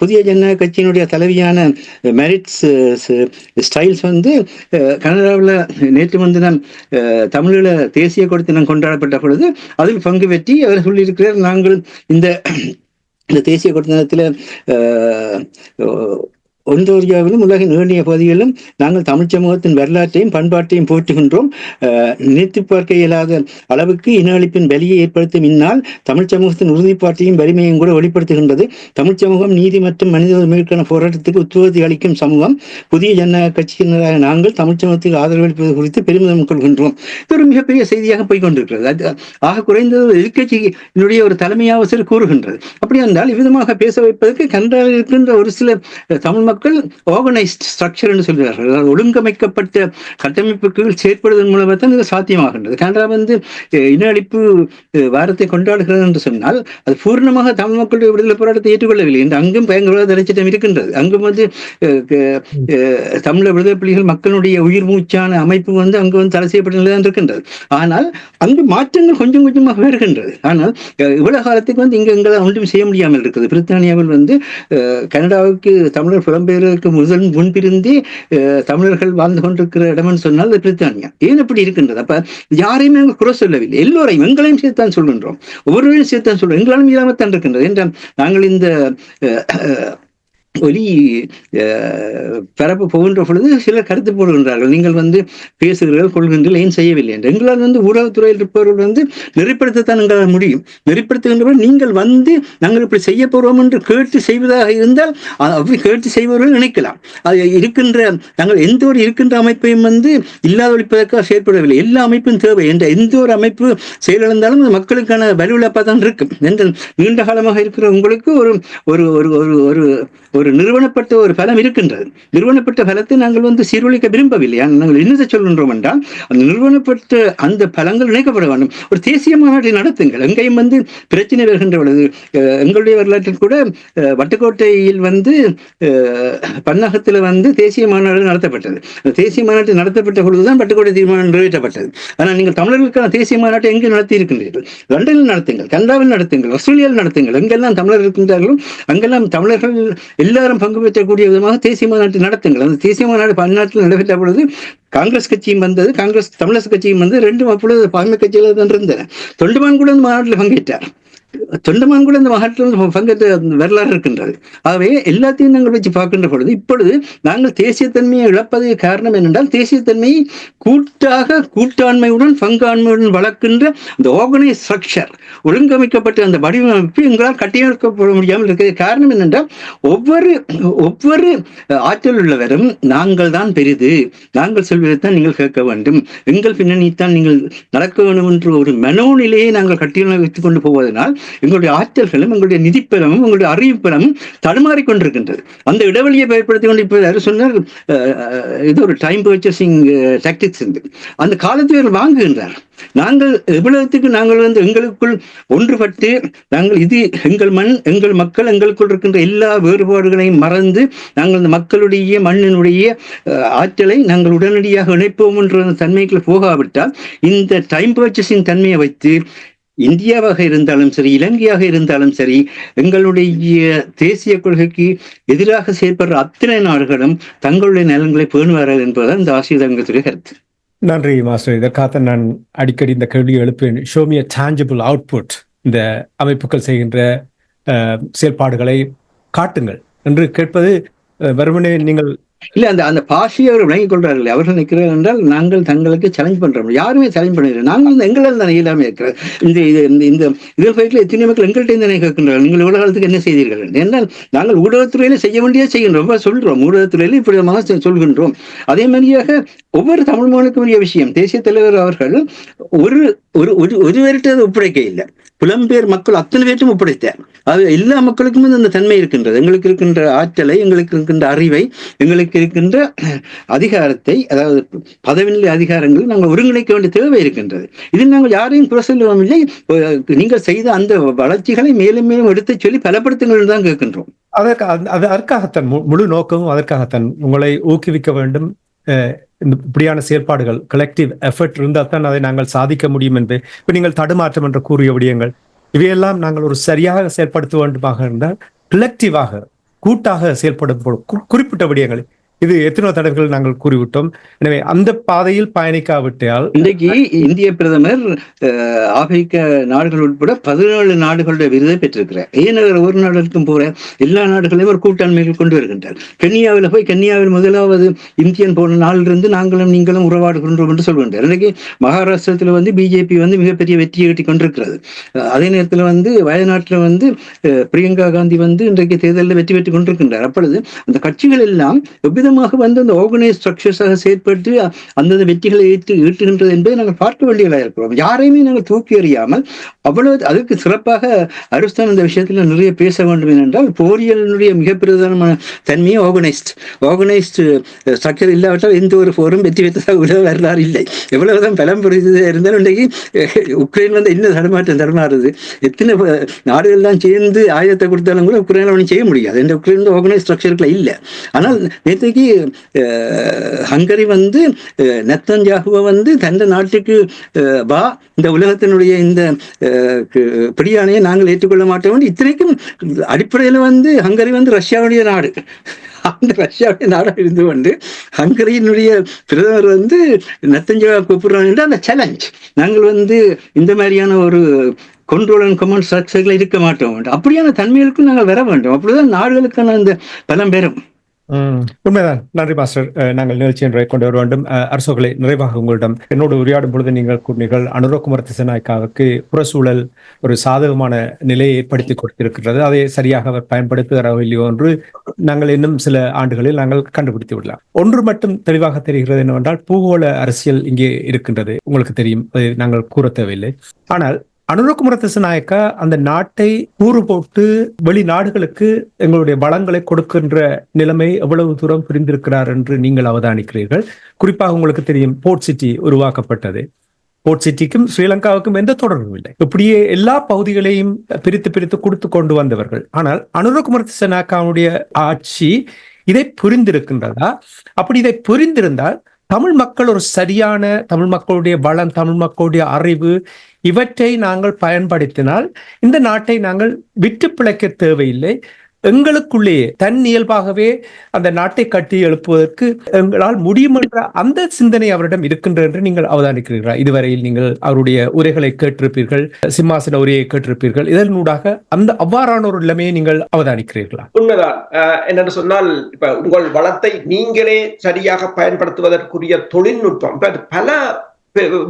[SPEAKER 2] புதிய ஜனநாயக கட்சியினுடைய தலைவியான மெரிட்ஸ் ஸ்டைல்ஸ் கனடாவில் நேற்று முன்தினம் தமிழீழ தேசிய கொடி தினம் கொண்டாடப்பட்ட பொழுது அதில் பங்கு பெற்றி அவர் சொல்லியிருக்கிறார், நாங்கள் இந்த தேசிய கொடி தினத்தில் ஒன்றியாவிலும் உலகின் ஏனைய பகுதிகளிலும் நாங்கள் தமிழ் சமூகத்தின் வரலாற்றையும் பண்பாட்டையும் போற்றுகின்றோம். நினைத்து பார்க்க இயலாத அளவுக்கு இன அழிப்பின் வலியை ஏற்படுத்தும் இந்நாள் தமிழ் சமூகத்தின் உறுதிப்பாட்டையும் வலிமையும் கூட வெளிப்படுத்துகின்றது. தமிழ் சமூகம் நீதி மற்றும் மனித உரிமைக்கான போராட்டத்துக்கு உத்வேகத்தை அளிக்கும் சமூகம். புதிய ஜனநாயக கட்சியினராக நாங்கள் தமிழ் சமூகத்துக்கு ஆதரவு அளிப்பது குறித்து பெருமிதம் கொள்கின்றோம். இது ஒரு மிகப்பெரிய செய்தியாக போய்கொண்டிருக்கிறது. அது ஆக குறைந்தது எதிர்கட்சியினுடைய ஒரு தலைமை ஆசிரியர் கூறுகின்றது. அப்படி என்றால் இவ்விதமாக பேச வைப்பதற்கு கனடாவில் இருக்கின்ற ஒரு சில தமிழ் மக்கள் ஆர்கனைஸ்ட் ஸ்ட்ரக்சர் என்று சொல்கிறார்கள். அதாவது ஒழுங்கமைக்கப்பட்ட கட்டமைப்புகள் செயற்படுவதன் மூலமாக தான் இது சாத்தியமாகின்றது. கனடா இன அழிப்பு வாரத்தை கொண்டாடுகிறது என்று சொன்னால் அது பூர்ணமாக தமிழ் மக்களுடைய விடுதலை போராட்டத்தை ஏற்றுக்கொள்ளவில்லை என்று அங்கும் பயங்கரவாத தடைச்சட்டம் இருக்கின்றது. அங்கும் தமிழ் விடுதலை புலிகள் மக்களுடைய உயிர் மூச்சான அமைப்பு அங்கு தடை செய்யப்பட்ட நிலைதான் இருக்கின்றது. ஆனால் அங்கு மாற்றங்கள் கொஞ்சம் கொஞ்சமாக வருகின்றது. ஆனால் இவ்வளவு காலத்துக்கு இங்க எங்களால் ஒன்றும் செய்ய முடியாமல் இருக்குது. பிரித்தானியாவில் கனடாவுக்கு தமிழர் புலம்பெயர்களுக்கு முன்பிருந்தே தமிழர்கள் வாழ்ந்து கொண்டிருக்கிற இடம்னு சொன்னால் அது பிரித்தானியா. ஏன் அப்படி இருக்கின்றது? அப்ப யாரையுமே அங்கு குறை சொல்லவில்லை, எல்லோரையும் எங்களையும் சேர்த்தான் சொல்கின்றோம், ஒவ்வொருவரையும் சேர்த்தான் சொல்றோம். எங்களாலும் இல்லாமத்தான் இருக்கின்றது என்றால் நாங்கள் இந்த ஒலி பரப்பு போகின்ற பொழுது சிலர் கருத்து போடுகின்றார்கள், நீங்கள் பேசுகிறீர்கள் கொள்கின்றீர்கள், ஏன் செய்யவில்லை என்று. எங்களால் ஊடகத்துறையில் இருப்பவர்கள் நெறிப்படுத்தத்தான் எங்களால் முடியும். நெறிப்படுத்துகின்றவர்கள் நீங்கள் நாங்கள் இப்படி செய்ய போறோம் என்று கேட்டு செய்வதாக இருந்தால் அப்படி கேட்டு செய்பவர்கள் நினைக்கலாம். அது இருக்கின்ற நாங்கள் எந்த ஒரு இருக்கின்ற அமைப்பையும் இல்லாத ஒழிப்பதற்காக செயற்படவில்லை. எல்லா அமைப்பும் தேவை என்ற எந்த ஒரு அமைப்பு செயலிழந்தாலும் அது மக்களுக்கான வலுவிழப்பாக தான் இருக்கும் என்று நீண்ட காலமாக இருக்கிற உங்களுக்கு ஒரு ஒரு ஒரு நிறுவனப்பட்ட ஒரு பலம் இருக்கின்றது. நிறுவனப்பட்ட பலத்தை நாங்கள் சீர்குலைக்க விரும்பவில்லை. நாங்கள் என்னத்தை சொல்கின்றோம் என்றால் அந்த நிறுவனப்பட்ட அந்த பலங்கள் இணைக்கப்பட வேண்டும். ஒரு தேசிய மாநாட்டை நடத்துங்கள். எங்கேயும் பிரச்சனை வருகின்ற பொழுது எங்களுடைய வரலாற்றில் கூட வட்டுக்கோட்டையில் பன்னகத்தில் தேசிய மாநாடு நடத்தப்பட்டது. தேசிய மாநாட்டு நடத்தப்பட்ட பொழுதுதான் வட்டுக்கோட்டை தீர்மானம் நிறைவேற்றப்பட்டது. ஆனால் நீங்கள் தமிழர்களுக்கான தேசிய மாநாட்டை எங்கே நடத்தி இருக்கின்றீர்கள்? லண்டனில் நடத்துங்கள், கனடாவில் நடத்துங்கள், ஆஸ்திரேலியாவில் நடத்துங்கள். எங்கெல்லாம் தமிழர் இருக்கின்றார்களோ அங்கெல்லாம் தமிழர்கள் எல்லாரும் பங்கு பெற்றக்கூடிய விதமாக தேசிய மாநாட்டை நடத்துங்கள். அந்த தேசிய மாநாடு பன்னாட்டில் நடைபெற்ற பொழுது காங்கிரஸ் கட்சியும் காங்கிரஸ் தமிழரசு கட்சியும் ரெண்டும் அப்பொழுது பான்மை கட்சியில் தான் இருந்தன. தொண்டுமான் கூட அந்த மாநாட்டில் பங்கேற்றார். தொண்டமான் கூட இந்த மாநாட்டில் பங்கேற்ற வரலாறு இருக்கின்றது. ஆகவே எல்லாத்தையும் நாங்கள் வச்சு பார்க்கின்ற பொழுது இப்பொழுது நாங்கள் தேசியத்தன்மையை இழப்பதற்கு காரணம் என்னென்றால் தேசியத்தன்மையை கூட்டாண்மையுடன் பங்காண்மையுடன் வளர்க்கின்ற அந்த ஆர்கனைஸ் ஸ்ட்ரக்சர், ஒழுங்கமைக்கப்பட்ட அந்த வடிவமைப்பு எங்களால் கட்டியெழுக்கப்பட முடியாமல் இருக்கிறது. காரணம் என்னென்றால் ஒவ்வொரு ஆற்றல் உள்ளவரும் நாங்கள் தான் பெரிது, நாங்கள் சொல்வதைத்தான் நீங்கள் கேட்க வேண்டும், எங்கள் பின்னணித்தான் நீங்கள் நடக்க வேண்டும் என்ற ஒரு மனோநிலையை நாங்கள் கட்டியமைத்துக் கொண்டு போவதனால் எங்களுடைய ஆற்றல்களும் எங்களுடைய நிதிப்பலமும் எங்களுடைய அறிவிப்பலமும் தடுமாறிக்கொண்டிருக்கின்றது. அந்த இடைவெளியை பயன்படுத்திக் கொண்டு இப்போ சொன்னார் இது ஒரு டைம் பர்ச்சேசிங் டாக்டிக்ஸ் என்று அந்த காலத்தில் வாங்குகின்றார். நாங்கள் எவ்வளவுக்கு நாங்கள் எங்களுக்குள் ஒன்றுபட்டு நாங்கள் இது எங்கள் மண் எங்கள் மக்கள் எங்களுக்குள் இருக்கின்ற எல்லா வேறுபாடுகளையும் மறந்து நாங்கள் இந்த மக்களுடைய மண்ணினுடைய ஆற்றலை நாங்கள் உடனடியாக இணைப்போம் என்ற தன்மைக்குள் போகாவிட்டால் இந்த டைம் பர்ச்சேசிங் தன்மையை வைத்து இந்தியாவாக இருந்தாலும் சரி இலங்கையாக இருந்தாலும் சரி எங்களுடைய தேசிய கொள்கைக்கு எதிராக செயற்படுற அத்தனை நாடுகளும் தங்களுடைய நலன்களை பேணுவார்கள் என்பதுதான் இந்த ஆசிரியர்களுடைய கருத்து.
[SPEAKER 1] நன்றி மாஸ்டர். இதற்காக நான் அடிக்கடி இந்த கேள்வியை எழுப்பேன். Show me a tangible output. இந்த அமைப்புகள் செய்கின்ற செயல்பாடுகளை காட்டுங்கள் என்று கேட்பது வெறுமனே நீங்கள்
[SPEAKER 2] இல்ல அந்த பாஷையை அவர் விளங்கிக் கொள்றார்கள். அவர்கள் நிற்கிறார்கள் என்றால் நாங்கள் தங்களுக்கு சேலஞ்ச் பண்றோம். யாருமே சேலஞ்ச் பண்ணுகிறோம். நாங்கள் எங்களால் தானே இல்லாமல் இருக்கிறோம். இந்த இதில் போய்ட்டு எத்தனை மக்கள் எங்கள்கிட்ட தானே கேட்கின்றார்கள், நீங்கள் இவ்வளவு காலத்துக்கு என்ன செய்தீர்கள் என்றால் நாங்கள் ஊடகத்துறையில செய்ய வேண்டிய செய்கின்றோம், சொல்றோம். ஊடகத்துறையில இப்படி சொல்கின்றோம். அதே மாதிரியாக ஒவ்வொரு தமிழ் மொழிக்கும் உரிய விஷயம் தேசிய தலைவர் அவர்கள் ஒருவர்கிட்ட ஒப்படைக்க இல்லை, புலம்பெயர் மக்கள் அத்தனை பேற்றும் ஒப்படைத்தார். அது எல்லா மக்களுக்கும் அந்த தன்மை இருக்கின்றது. எங்களுக்கு இருக்கின்ற ஆற்றலை, எங்களுக்கு இருக்கின்ற அறிவை, எங்களுக்கு இருக்கின்ற அதிகாரத்தை, அதாவது பதவிநிலை அதிகாரங்களை நாங்கள் ஒருங்கிணைக்க வேண்டிய தேவை இருக்கின்றது. இதில் நாங்கள் யாரையும் குறை சொல்லவும் இல்லை. நீங்கள் செய்த அந்த வளர்ச்சிகளை மேலும் மேலும் எடுத்து சொல்லி பலப்படுத்துங்கள் தான் கேட்கின்றோம்.
[SPEAKER 1] அதற்காகத்தான் முழு நோக்கமும் அதற்காகத்தான் உங்களை ஊக்குவிக்க வேண்டும். இப்படியான செயல்பாடுகள் கலெக்டிவ் எஃபர்ட் இருந்தால் தான் அதை நாங்கள் சாதிக்க முடியும் என்று இப்ப நீங்கள் தடுமாற்றம் என்று கூறிய விடயங்கள் இவையெல்லாம் நாங்கள் ஒரு சரியாக செயல்படுத்த வேண்டுமாக இருந்தால் கலெக்டிவாக கூட்டாக செயல்படும் குறிப்பிட்ட விடயங்கள் இது எத்தனோ தடவைகள் நாங்கள் கூறிவிட்டோம். எனவே அந்த பாதையில் பயணிக்காவிட்டால்
[SPEAKER 2] இன்றைக்கு இந்திய பிரதமர் ஆப்பிரிக்க நாடுகள் உட்பட 17 நாடுகளுடைய விருதை பெற்றிருக்கிறார். ஏன் ஒரு நாடுகளுக்கும் போற எல்லா நாடுகளையும் ஒரு கூட்டாண்மைகள் கொண்டு வருகின்றார். கென்யாவில் போய் கென்யாவில் முதலாவது இந்தியன் போன நாளிலிருந்து நாங்களும் நீங்களும் உறவாடுகின்றோம் என்று சொல்கின்றார். இன்றைக்கு மகாராஷ்டிரத்தில் பிஜேபி வெற்றியை கட்டி கொண்டிருக்கிறது. அதே நேரத்தில் வயநாட்டில் பிரியங்கா காந்தி இன்றைக்கு தேர்தலில் வெற்றி பெற்றுக் கொண்டிருக்கின்றார். அப்பொழுது அந்த கட்சிகள் எல்லாம் எவ்விதமாக அந்த ஆர்கனைஸ் ஸ்ட்ரக்சர்ஸாக செயற்பட்டு அந்த வெற்றிகளை ஈட்டுகின்றது என்பதை நாங்கள் பார்க்க வேண்டியதாக இருக்கிறோம். யாரையுமே நாங்கள் தூக்கி எறியாமல் அவ்வளவு அதுக்கு சிறப்பாக அருஸ்தான் இந்த விஷயத்தில் நிறைய பேச வேண்டும் என்றால் போரியலினுடைய மிக பிரதானமான தன்மையை ஆர்கனைஸ்ட் ஸ்ட்ரக்சர் இல்லாவிட்டால் எந்த ஒரு போரும் வெற்றி பெற்றதாக வரலாறு இல்லை. எவ்வளவுதான் பலம் புரிந்ததாக இருந்தாலும் இன்றைக்கு உக்ரைன் இன்னும் தடுமாறுது. எத்தனை நாடுகள்லாம் சேர்ந்து ஆயுதத்தை கொடுத்தாலும் கூட உக்ரைனில் ஒன்றும் செய்ய முடியாது. இந்த உக்ரைன் ஆர்கனைஸ் ஸ்ட்ரக்சருக்குள்ள இல்லை. ஆனால் நேற்றைக்கு ஹங்கரி நெத்தன்யாகுவை தன் நாட்டுக்கு வா இந்த உலகத்தினுடைய இந்த பிடியானையை நாங்கள் ஏற்றுக்கொள்ள மாட்டோம். இத்தனைக்கும் அடிப்படையில் ஹங்கரி ரஷ்யாவுடைய நாடு. அந்த ரஷ்யாவுடைய நாடாக இருந்து கொண்டு ஹங்கரியினுடைய பிரதமர் நெத்தன்யாகுவை கூப்பிடுறாங்க என்று அந்த சேலஞ்ச் நாங்கள் இந்த மாதிரியான ஒரு கண்ட்ரோல் அண்ட் கமாண்ட் ஸ்ட்ரக்சர்களை இருக்க மாட்டோம். அப்படியான தன்மைகளுக்கும் நாங்கள் வர வேண்டும். அப்படிதான் நாடுகளுக்கான அந்த பலம் பெறும்.
[SPEAKER 1] உண்மைதான். நன்றி மாஸ்டர். நாங்கள் நிகழ்ச்சி ஒன்றை கொண்டு வர வேண்டும். அரசோகளை நிறைவாக உங்களிடம் என்னோடு உரையாடும் பொழுது நீங்கள் கூறினீர்கள் அனுரகுமார திசாநாயக்காவுக்கு புறச்சூழல் ஒரு சாதகமான நிலையை ஏற்படுத்தி கொடுத்திருக்கிறது. அதை சரியாக அவர் பயன்படுத்துகிறாரோ இல்லையோ என்று நாங்கள் இன்னும் சில ஆண்டுகளில் நாங்கள் கண்டுபிடித்து விடலாம். ஒன்று மட்டும் தெளிவாக தெரிகிறது என்னவென்றால் பூகோள அரசியல் இங்கே இருக்கின்றது. உங்களுக்கு தெரியும், அதை நாங்கள் கூற தேவையில்லை. ஆனால் அனுரகுமார திசாநாயக்கா அந்த நாட்டை கூறு போட்டு வெளிநாடுகளுக்கு எங்களுடைய வளங்களை கொடுக்கின்ற நிலைமை எவ்வளவு தூரம் புரிந்திருக்கிறார் என்று நீங்கள் அவதானிக்கிறீர்கள். குறிப்பாக உங்களுக்கு தெரியும், போர்ட் சிட்டி உருவாக்கப்பட்டது. போர்ட் சிட்டிக்கும் ஸ்ரீலங்காவுக்கும் எந்த தொடர்பும் இல்லை. இப்படியே எல்லா பகுதிகளையும் பிரித்து கொடுத்து கொண்டு வந்தவர்கள். ஆனால் அனுரகுமார திசாநாயக்காவுடைய ஆட்சி இதை புரிந்திருக்கின்றதா? அப்படி இதை புரிந்திருந்தால் தமிழ் மக்கள் ஒரு சரியான தமிழ் மக்களுடைய வளம், தமிழ் மக்களுடைய அறிவு இவற்றை நாங்கள் பயன்படுத்தினால் இந்த நாட்டை நாங்கள் விட்டு பிழைக்க தேவையில்லை. எங்களுக்குள்ளேயே தன் இயல்பாகவே அந்த நாட்டை கட்டி எழுப்புவதற்கு எங்களால் முடியும் என்ற அந்த சிந்தனை அவரிடம் இருக்கின்றது என்று நீங்கள் அவதானிக்கிறீர்களா? இதுவரையில் நீங்கள் அவருடைய உரைகளை கேட்டிருப்பீர்கள், சிம்மாசன உரையை கேட்டிருப்பீர்கள். இதனூடாக அவ்வாறான ஒரு நிலைமையை நீங்கள் அவதானிக்கிறீர்களா?
[SPEAKER 3] உண்மைதான். என்னென்னு சொன்னால், இப்ப உங்கள் வளத்தை நீங்களே சரியாக பயன்படுத்துவதற்குரிய தொழில்நுட்பம் பல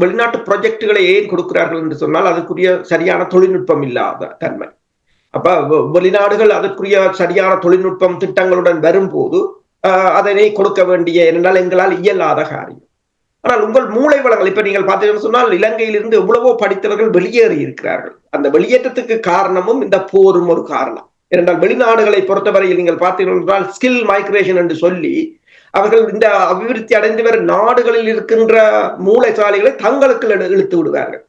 [SPEAKER 3] வெளிநாட்டு ப்ராஜெக்டுகளை ஏன் கொடுக்கிறார்கள் என்று சொன்னால் அதுக்குரிய சரியான தொழில்நுட்பம் இல்லாத தன்மை. அப்ப வெளிநாடுகள் அதற்குரிய சரியான தொழில்நுட்பம் திட்டங்களுடன் வரும்போது அதனை கொடுக்க வேண்டிய என்றால் எங்களால் இயலாத காரியம். ஆனால் உங்கள் மூளை வளங்கள் இப்ப நீங்கள் பார்த்தீங்கன்னு சொன்னால் இலங்கையிலிருந்து எவ்வளவோ படித்தவர்கள் வெளியேறி இருக்கிறார்கள். அந்த வெளியேற்றத்துக்கு காரணமும் இந்த போரும் ஒரு காரணம். ஏனென்றால் வெளிநாடுகளை பொறுத்தவரையில் நீங்கள் பார்த்தீர்கள் என்றால் ஸ்கில் மைக்ரேஷன் என்று சொல்லி அவர்கள் இந்த அபிவிருத்தி அடைந்து வரும் நாடுகளில் இருக்கின்ற மூளைசாலிகளை தங்களுக்கு இழுத்து விடுவார்கள்.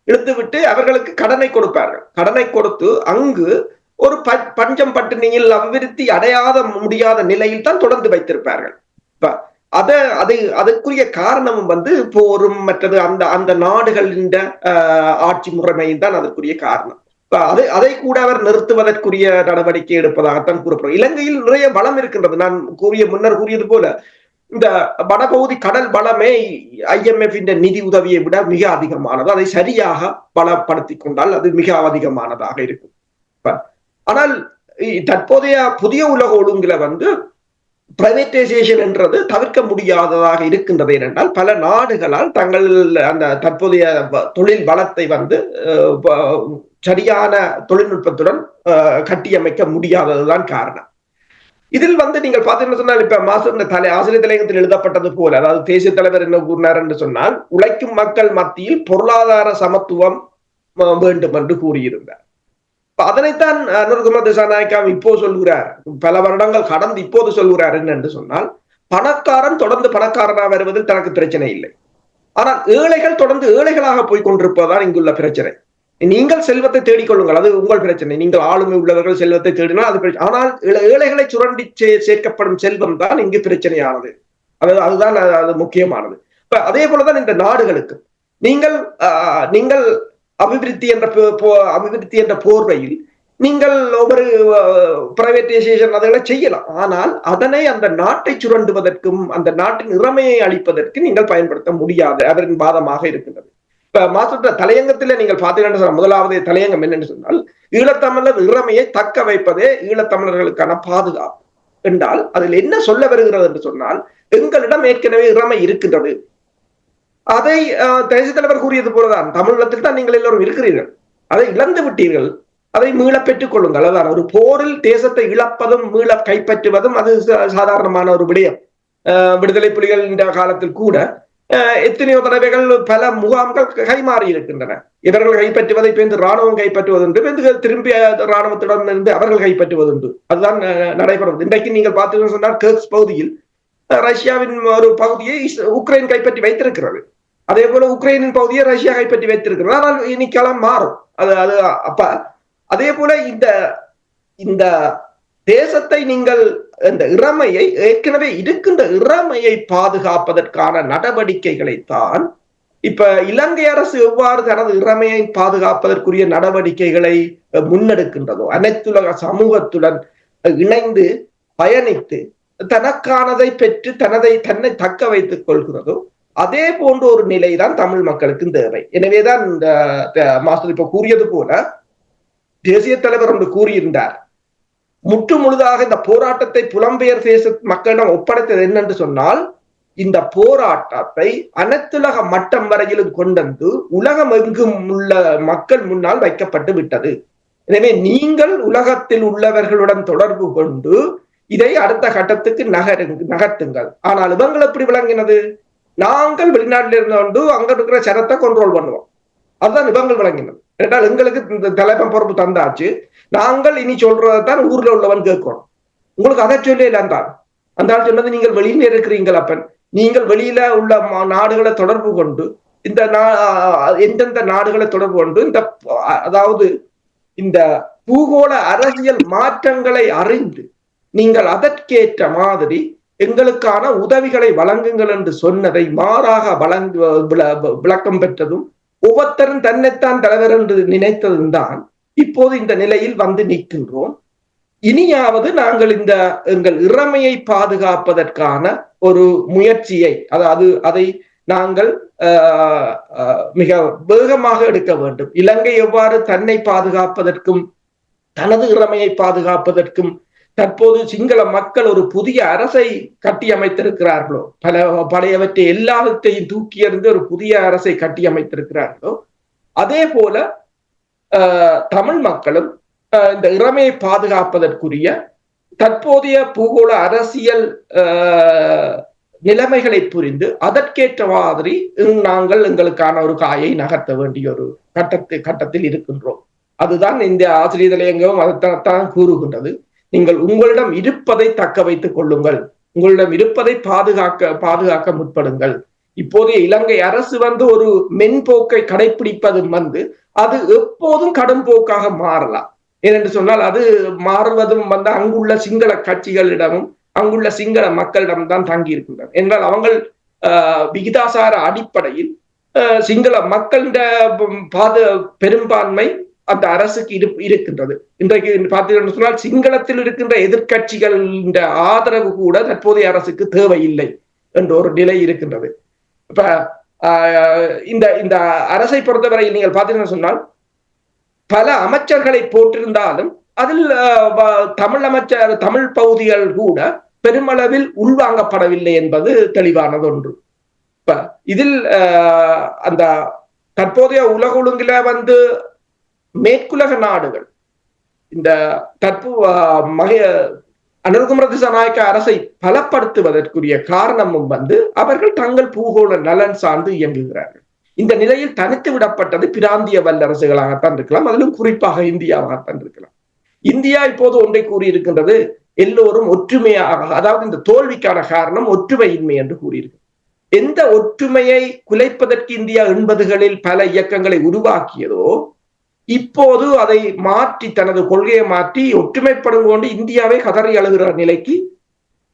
[SPEAKER 3] இழுத்துவிட்டு அவர்களுக்கு கடனை கொடுப்பார்கள். கடனை கொடுத்து அங்கு ஒரு பஞ்சம் பட்டினியில் அபிவிருத்தி அடையாத முடியாத நிலையில் தான் தொடர்ந்து வைத்திருப்பார்கள். அதற்குரிய காரணமும் போரும் மற்றது அந்த நாடுகளின் ஆட்சி முறைமையும் தான் அதற்குரிய காரணம். அதை கூட அவர் நிறுத்துவதற்குரிய நடவடிக்கை எடுப்பதாகத்தான் கூறப்படும். இலங்கையில் நிறைய வளம் இருக்கின்றது. நான் முன்னர் கூறியது போல இந்த வடபகுதி கடல் வளமே IMF நிதி உதவியை விட மிக அதிகமானது. அதை சரியாக பலப்படுத்தி கொண்டால் அது மிக அதிகமானதாக இருக்கும். ஆனால் தற்போதைய புதிய உலக ஒழுங்குல பிரைவேட்டைசேஷன் என்றது தவிர்க்க முடியாததாக இருக்கின்றது. ஏனென்றால் பல நாடுகளால் தங்கள் அந்த தற்போதைய தொழில் வளத்தை சரியான தொழில்நுட்பத்துடன் கட்டியமைக்க முடியாததுதான் காரணம். இதில் நீங்கள் பார்த்தீங்கன்னு சொன்னால் இப்ப ஆசிரியர் தலையங்கத்தில் எழுதப்பட்டது போல, அதாவது தேசிய தலைவர் என்ன கூறினார் என்று சொன்னால் உழைக்கும் மக்கள் மத்தியில் பொருளாதார சமத்துவம் வேண்டும் என்று கூறியிருந்தார். அதனைத்தான் அனுரகுமார திசாநாயக்கா இப்போ சொல்கிறார். பல வருடங்கள் கடந்து இப்போது சொல்கிறார் என்று சொன்னால் பணக்காரன் தொடர்ந்து பணக்காரனாக வருவதில் தனக்கு பிரச்சனை இல்லை. ஆனால் ஏழைகள் தொடர்ந்து ஏழைகளாக போய் கொண்டிருப்பதுதான் இங்குள்ள பிரச்சனை. நீங்கள் செல்வத்தை தேடிக்கொள்ளுங்கள், அது உங்கள் பிரச்சனை. நீங்கள் ஆளுமை உள்ளவர்கள் செல்வத்தை தேடினால் அது பிரச்சனை. ஆனால் ஏழைகளை சுரண்டி சேர்க்கப்படும் செல்வம் தான் இங்கு பிரச்சனையானது. அதுதான் அது முக்கியமானது. இப்ப அதே போலதான் இந்த நாடுகளுக்கு நீங்கள் அபிவிருத்தி என்ற போர்வையில் நீங்கள் ஒவ்வொரு பிரைவேடைசேஷன் அதெல்லாம் செய்யலாம். ஆனால் அதனை அந்த நாட்டை சுரண்டுவதற்கும் அந்த நாட்டின் இறமையை அளிப்பதற்கு நீங்கள் பயன்படுத்த முடியாது. அவரின் வாதமாக இருக்கின்றது. இப்ப மாற்ற தலையங்கத்தில நீங்கள் பார்த்தீங்கன்னா முதலாவது தலையங்கம் என்னன்னு சொன்னால், ஈழத்தமிழர் இறமையை தக்க வைப்பதே ஈழத்தமிழர்களுக்கான பாதுகாப்பு என்றால் அதில் என்ன சொல்ல வருகிறது என்று சொன்னால், எங்களிடம் ஏற்கனவே இறமை இருக்கின்றது. அதை தேசிய தலைவர் கூறியது போலதான், தமிழகத்தில் தான் நீங்கள் எல்லோரும் இருக்கிறீர்கள், அதை இழந்து விட்டீர்கள், அதை மீள பெற்றுக் கொள்ளுங்கள். அதான் ஒரு போரில் தேசத்தை இழப்பதும் மீள கைப்பற்றுவதும் அது சாதாரணமான ஒரு விடயம். விடுதலை புலிகள் இந்த காலத்தில் கூட எத்தனையோ தடவைகள் பல முகாம்கள் கைமாறி இருக்கின்றன. இவர்கள் கைப்பற்றுவதை பேருந்து ராணுவம் கைப்பற்றுவதுண்டு, திரும்பி ராணுவத்திடம் இருந்து அவர்கள் கைப்பற்றுவதுண்டு. அதுதான் நடைபெறுவது. இன்றைக்கு நீங்கள் பார்த்தீங்கன்னு சொன்னால் கர்க்ஸ் பகுதியில் ரஷ்யாவின் ஒரு பகுதியை உக்ரைன் கைப்பற்றி வைத்திருக்கிறது. அதே போல உக்ரைனின் பகுதியை ரஷ்யா கைப்பற்றி வைத்திருக்கிறது. ஆனால் இனி களம் மாறும். அது அப்ப அதே போல இந்த தேசத்தை நீங்கள் இந்த இறமையை ஏற்கனவே இருக்கின்ற இறமையை பாதுகாப்பதற்கான நடவடிக்கைகளை தான் இப்ப இலங்கை அரசு எவ்வாறு தனது இறமையை பாதுகாப்பதற்குரிய நடவடிக்கைகளை முன்னெடுக்கின்றதோ, அனைத்துலக சமூகத்துடன் இணைந்து பயணித்து தனக்கானதை பெற்று தன்னை தக்க வைத்துக் கொள்கிறதோ, அதே போன்ற ஒரு நிலைதான் தமிழ் மக்களுக்கு தேவை. எனவேதான் இந்த மாஸ்டர் இப்ப கூறியது போல தேசிய தலைவர் ஒன்று கூறியிருந்தார், முற்று முழுதாக இந்த போராட்டத்தை புலம்பெயர் தேச மக்களிடம் ஒப்படைத்தது என்னென்று சொன்னால், இந்த போராட்டத்தை அனைத்துலக மட்டம் வரையிலும் கொண்டு உலகம் எங்கும் உள்ள மக்கள் முன்னால் வைக்கப்பட்டு விட்டது. எனவே நீங்கள் உலகத்தில் உள்ளவர்களுடன் தொடர்பு கொண்டு இதை அடுத்த கட்டத்துக்கு நகர்த்துங்கள். ஆனால் இவங்கள் எப்படி விளங்கினது? நாங்கள் வெளிநாட்டில் இருந்து கொண்டு அங்க இருக்கிற சரத்தை கண்ட்ரோல் பண்ணுவோம், அதுதான் இவங்கள் விளங்கினது. என்றால் எங்களுக்கு இந்த தலைமை பொறுப்பு தந்தாச்சு, நாங்கள் இனி சொல்றதான் ஊர்ல உள்ளவன் கேட்கணும். உங்களுக்கு அதை சொல்லி இல்லாந்தான் அந்த ஆள் சொன்னது, நீங்கள் வெளியில இருக்கிறீங்கள், அப்பன் நீங்கள் வெளியில உள்ள நாடுகளை தொடர்பு கொண்டு எந்தெந்த நாடுகளை தொடர்பு கொண்டு அதாவது இந்த பூகோள அரசியல் மாற்றங்களை அறிந்து நீங்கள் அதற்கேற்ற மாதிரி எங்களுக்கான உதவிகளை வழங்குங்கள் என்று சொன்னதை மாறாக விளக்கம் பெற்றதும் ஒவ்வொருத்தரும் தன்னைத்தான் தலைவர் என்று நினைத்ததும் தான் இப்போது இந்த நிலையில் வந்து நிற்கின்றோம். இனியாவது நாங்கள் எங்கள் இறமையை பாதுகாப்பதற்கான ஒரு முயற்சியை, அதாவது அதை நாங்கள் மிக வேகமாக எடுக்க வேண்டும். இலங்கை எவ்வாறு தன்னை பாதுகாப்பதற்கும் தனது இறமையை பாதுகாப்பதற்கும் தற்போது சிங்கள மக்கள் ஒரு புதிய அரசை கட்டியமைத்திருக்கிறார்களோ, பழையவற்றை எல்லாவற்றையும் தூக்கி எறிந்து ஒரு புதிய அரசை கட்டியமைத்திருக்கிறார்களோ, அதே போல தமிழ் மக்களும் இந்த இறமையை பாதுகாப்பதற்குரிய தற்போதைய பூகோள அரசியல் நிலைமைகளை புரிந்து அதற்கேற்ற மாதிரி நாங்கள் எங்களுக்கான ஒரு காயை நகர்த்த வேண்டிய ஒரு கட்டத்தில் இருக்கின்றோம். அதுதான் இந்த ஆசிரியர் தலையங்கம் அதைத்தான் கூறுகின்றது. நீங்கள் உங்களிடம் இருப்பதை தக்க வைத்துக் கொள்ளுங்கள், உங்களிடம் இருப்பதை பாதுகாக்க முற்படுங்கள். இப்போதைய இலங்கை அரசு ஒரு மென்போக்கை கடைபிடிப்பதும் அது எப்போதும் கடும் போக்காக மாறலாம். ஏனென்று சொன்னால் அது மாறுவதும் அங்குள்ள சிங்கள கட்சிகளிடமும் அங்குள்ள சிங்கள மக்களிடம் தான் தங்கி இருக்கின்றன. என்றால் அவங்கள் விகிதாசார அடிப்படையில் சிங்கள மக்களிட பெரும்பான்மை அந்த அரசுக்கு இருக்கின்றது. இன்றைக்கு பார்த்தீங்கன்னு சொன்னால் சிங்களத்தில் இருக்கின்ற எதிர்கட்சிகளின் ஆதரவு கூட தற்போதைய அரசுக்கு தேவையில்லை என்ற ஒரு நிலை இருக்கின்றது. இப்ப இந்த அரசை பொறுத்தவரையில் நீங்கள் பார்த்தீங்கன்னு சொன்னால் பல அமைச்சர்களை போட்டிருந்தாலும் அதில் தமிழ் பகுதிகள் கூட பெருமளவில் உள்வாங்கப்படவில்லை என்பது தெளிவானது ஒன்று. இப்ப இதில் அந்த தற்போதைய உலக ஒழுங்கில மேற்குலக நாடுகள் இந்த அனுரகுமார திசாநாயக்க அரசை பலப்படுத்துவதற்குரிய காரணமும் அவர்கள் தங்கள் பூகோள நலன் சார்ந்து இயங்குகிறார்கள். இந்த நிலையில் தனித்து விடப்பட்டது பிராந்திய வல்லரசுகளாகத்தான் இருக்கலாம், அதிலும் குறிப்பாக இந்தியாவாகத்தான் இருக்கலாம். இந்தியா இப்போது ஒன்றை கூறியிருக்கின்றது, எல்லோரும் ஒற்றுமையாக, அதாவது இந்த தோல்விக்கான காரணம் ஒற்றுமையின்மை என்று கூறியிருக்கு. எந்த ஒற்றுமையை குலைப்பதற்கு இந்தியா 80களில் பல இயக்கங்களை உருவாக்கியதோ இப்போது அதை மாற்றி தனது கொள்கையை மாற்றி ஒற்றுமைப்படும் கொண்டு இந்தியாவை கதறி அழுகிற நிலைக்கு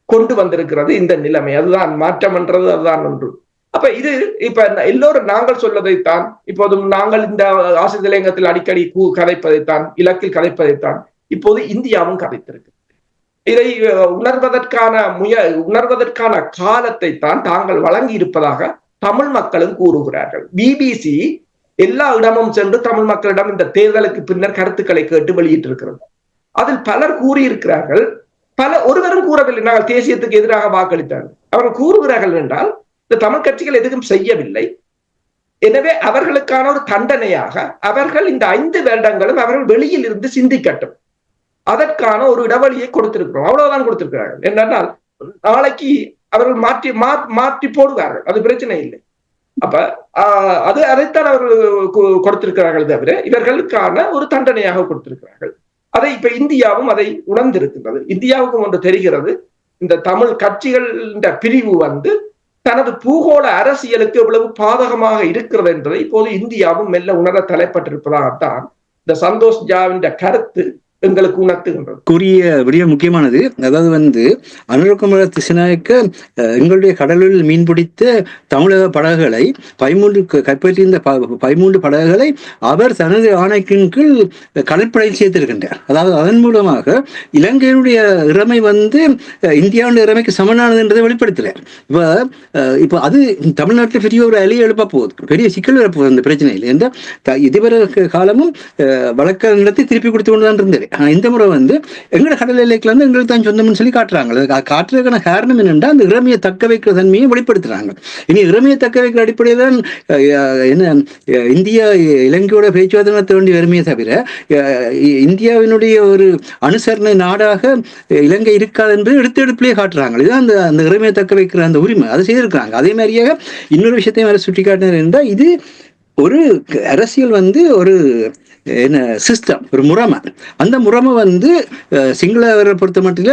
[SPEAKER 3] கொண்டு வந்திருக்கிறது இந்த நிலைமை. அதுதான் மாற்றம் என்றது, அதுதான் ஒன்று. அப்ப இது இப்ப எல்லோரும் நாங்கள் சொல்வதைத்தான், இப்போதும் நாங்கள் இந்த ஆசிரியர் தலையங்கத்தில் அடிக்கடி கதைப்பதைத்தான், இலக்கில் கதைப்பதைத்தான் இப்போது இந்தியாவும் கதைத்திருக்கு. இதை உணர்வதற்கான காலத்தை தான் தாங்கள் வழங்கி இருப்பதாக தமிழ் மக்களும் கூறுகிறார்கள். பிபிசி எல்லா இடமும் சென்று தமிழ் மக்களிடம் இந்த தேர்தலுக்கு பின்னர் கருத்துக்களை கேட்டு வெளியிட்டிருக்கிறது. அதில் பலர் கூறியிருக்கிறார்கள், ஒருவரும் கூறவில்லை நாங்கள் தேசியத்துக்கு எதிராக வாக்களித்தார்கள். அவர்கள் கூறுகிறார்கள் என்றால் இந்த தமிழ் கட்சிகள் எதுவும் செய்யவில்லை, எனவே அவர்களுக்கான ஒரு தண்டனையாக அவர்கள் இந்த 5 வருடங்களும் அவர்கள் வெளியில் இருந்து சிந்திக்கட்டும், அதற்கான ஒரு இடைவெளியை கொடுத்திருக்கிறோம், அவ்வளவுதான் கொடுத்திருக்கிறார்கள். என்னென்னால் நாளைக்கு அவர்கள் மாற்றி போடுவார்கள், அது பிரச்சனை இல்லை. அப்ப அதைத்தான் அவர்கள் கொடுத்திருக்கிறார்கள் தவிர இவர்களுக்கான ஒரு தண்டனையாக கொடுத்திருக்கிறார்கள். அதை இப்ப இந்தியாவும் அதை உணர்ந்திருக்கின்றது. இந்தியாவுக்கும் ஒன்று தெரிகிறது, இந்த தமிழ் கட்சிகள் பிரிவு தனது பூகோள அரசியலுக்கு எவ்வளவு பாதகமாக இருக்கிறது என்பதை இப்போது இந்தியாவும் மெல்ல உணர தலைப்பட்டிருப்பதாகத்தான் இந்த சந்தோஷ் ஜாவின் கருத்து எங்களுக்கு உணர்த்துகின்றது.
[SPEAKER 2] கூறிய விடயம் முக்கியமானது. அதாவது அனுரகுமார திசாநாயக்க எங்களுடைய கடலில் மீன்பிடித்த தமிழக படகுகளை 13 கைப்பற்றியிருந்த 13 படகுகளை அவர் தனது ஆணைக்கின் கீழ் கடற்படையில் சேர்த்திருக்கின்றார். அதாவது அதன் மூலமாக இலங்கையினுடைய இறமை இந்தியாவுடைய இறமைக்கு சமனானது என்றதை வெளிப்படுத்துகிறார். இப்ப அது தமிழ்நாட்டில் பெரிய ஒரு அலையை எழுப்ப போகுது, பெரிய சிக்கல் வரப்போகுது அந்த பிரச்சனையில். என்ற இதுவரை காலமும் வழக்க நிலத்தை திருப்பி கொடுத்து கொண்டுதான் இருந்தது. இந்த முறை எங்களோட கடல் எல்லைக்குள்ள எங்களுக்கு தான் சொந்தம்னு சொல்லி காட்டுறாங்க. காட்டுறதுக்கான காரணம் என்னென்னா அந்த இறமையை தக்க வைக்கிற தன்மையை வெளிப்படுத்துறாங்க. இனி இறமையை தக்க வைக்கிற அடிப்படையில் தான் இந்தியா இலங்கையோட பேச்சுவார்த்தை நடத்த வேண்டிய இறமையை தவிர இந்தியாவினுடைய ஒரு அனுசரணை நாடாக இலங்கை இருக்காது என்பது எடுப்பிலேயே காட்டுறாங்க. இதுதான் அந்த இறமையை தக்க வைக்கிற அந்த உரிமை அதை செய்திருக்கிறாங்க. அதே மாதிரியாக இன்னொரு விஷயத்தையும் வேற சுட்டி காட்டினார் என்றால், இது ஒரு அரசியல் ஒரு சிஸ்டம், ஒரு முறைமை. அந்த முறைமை சிங்களவரை பொறுத்த மட்டில்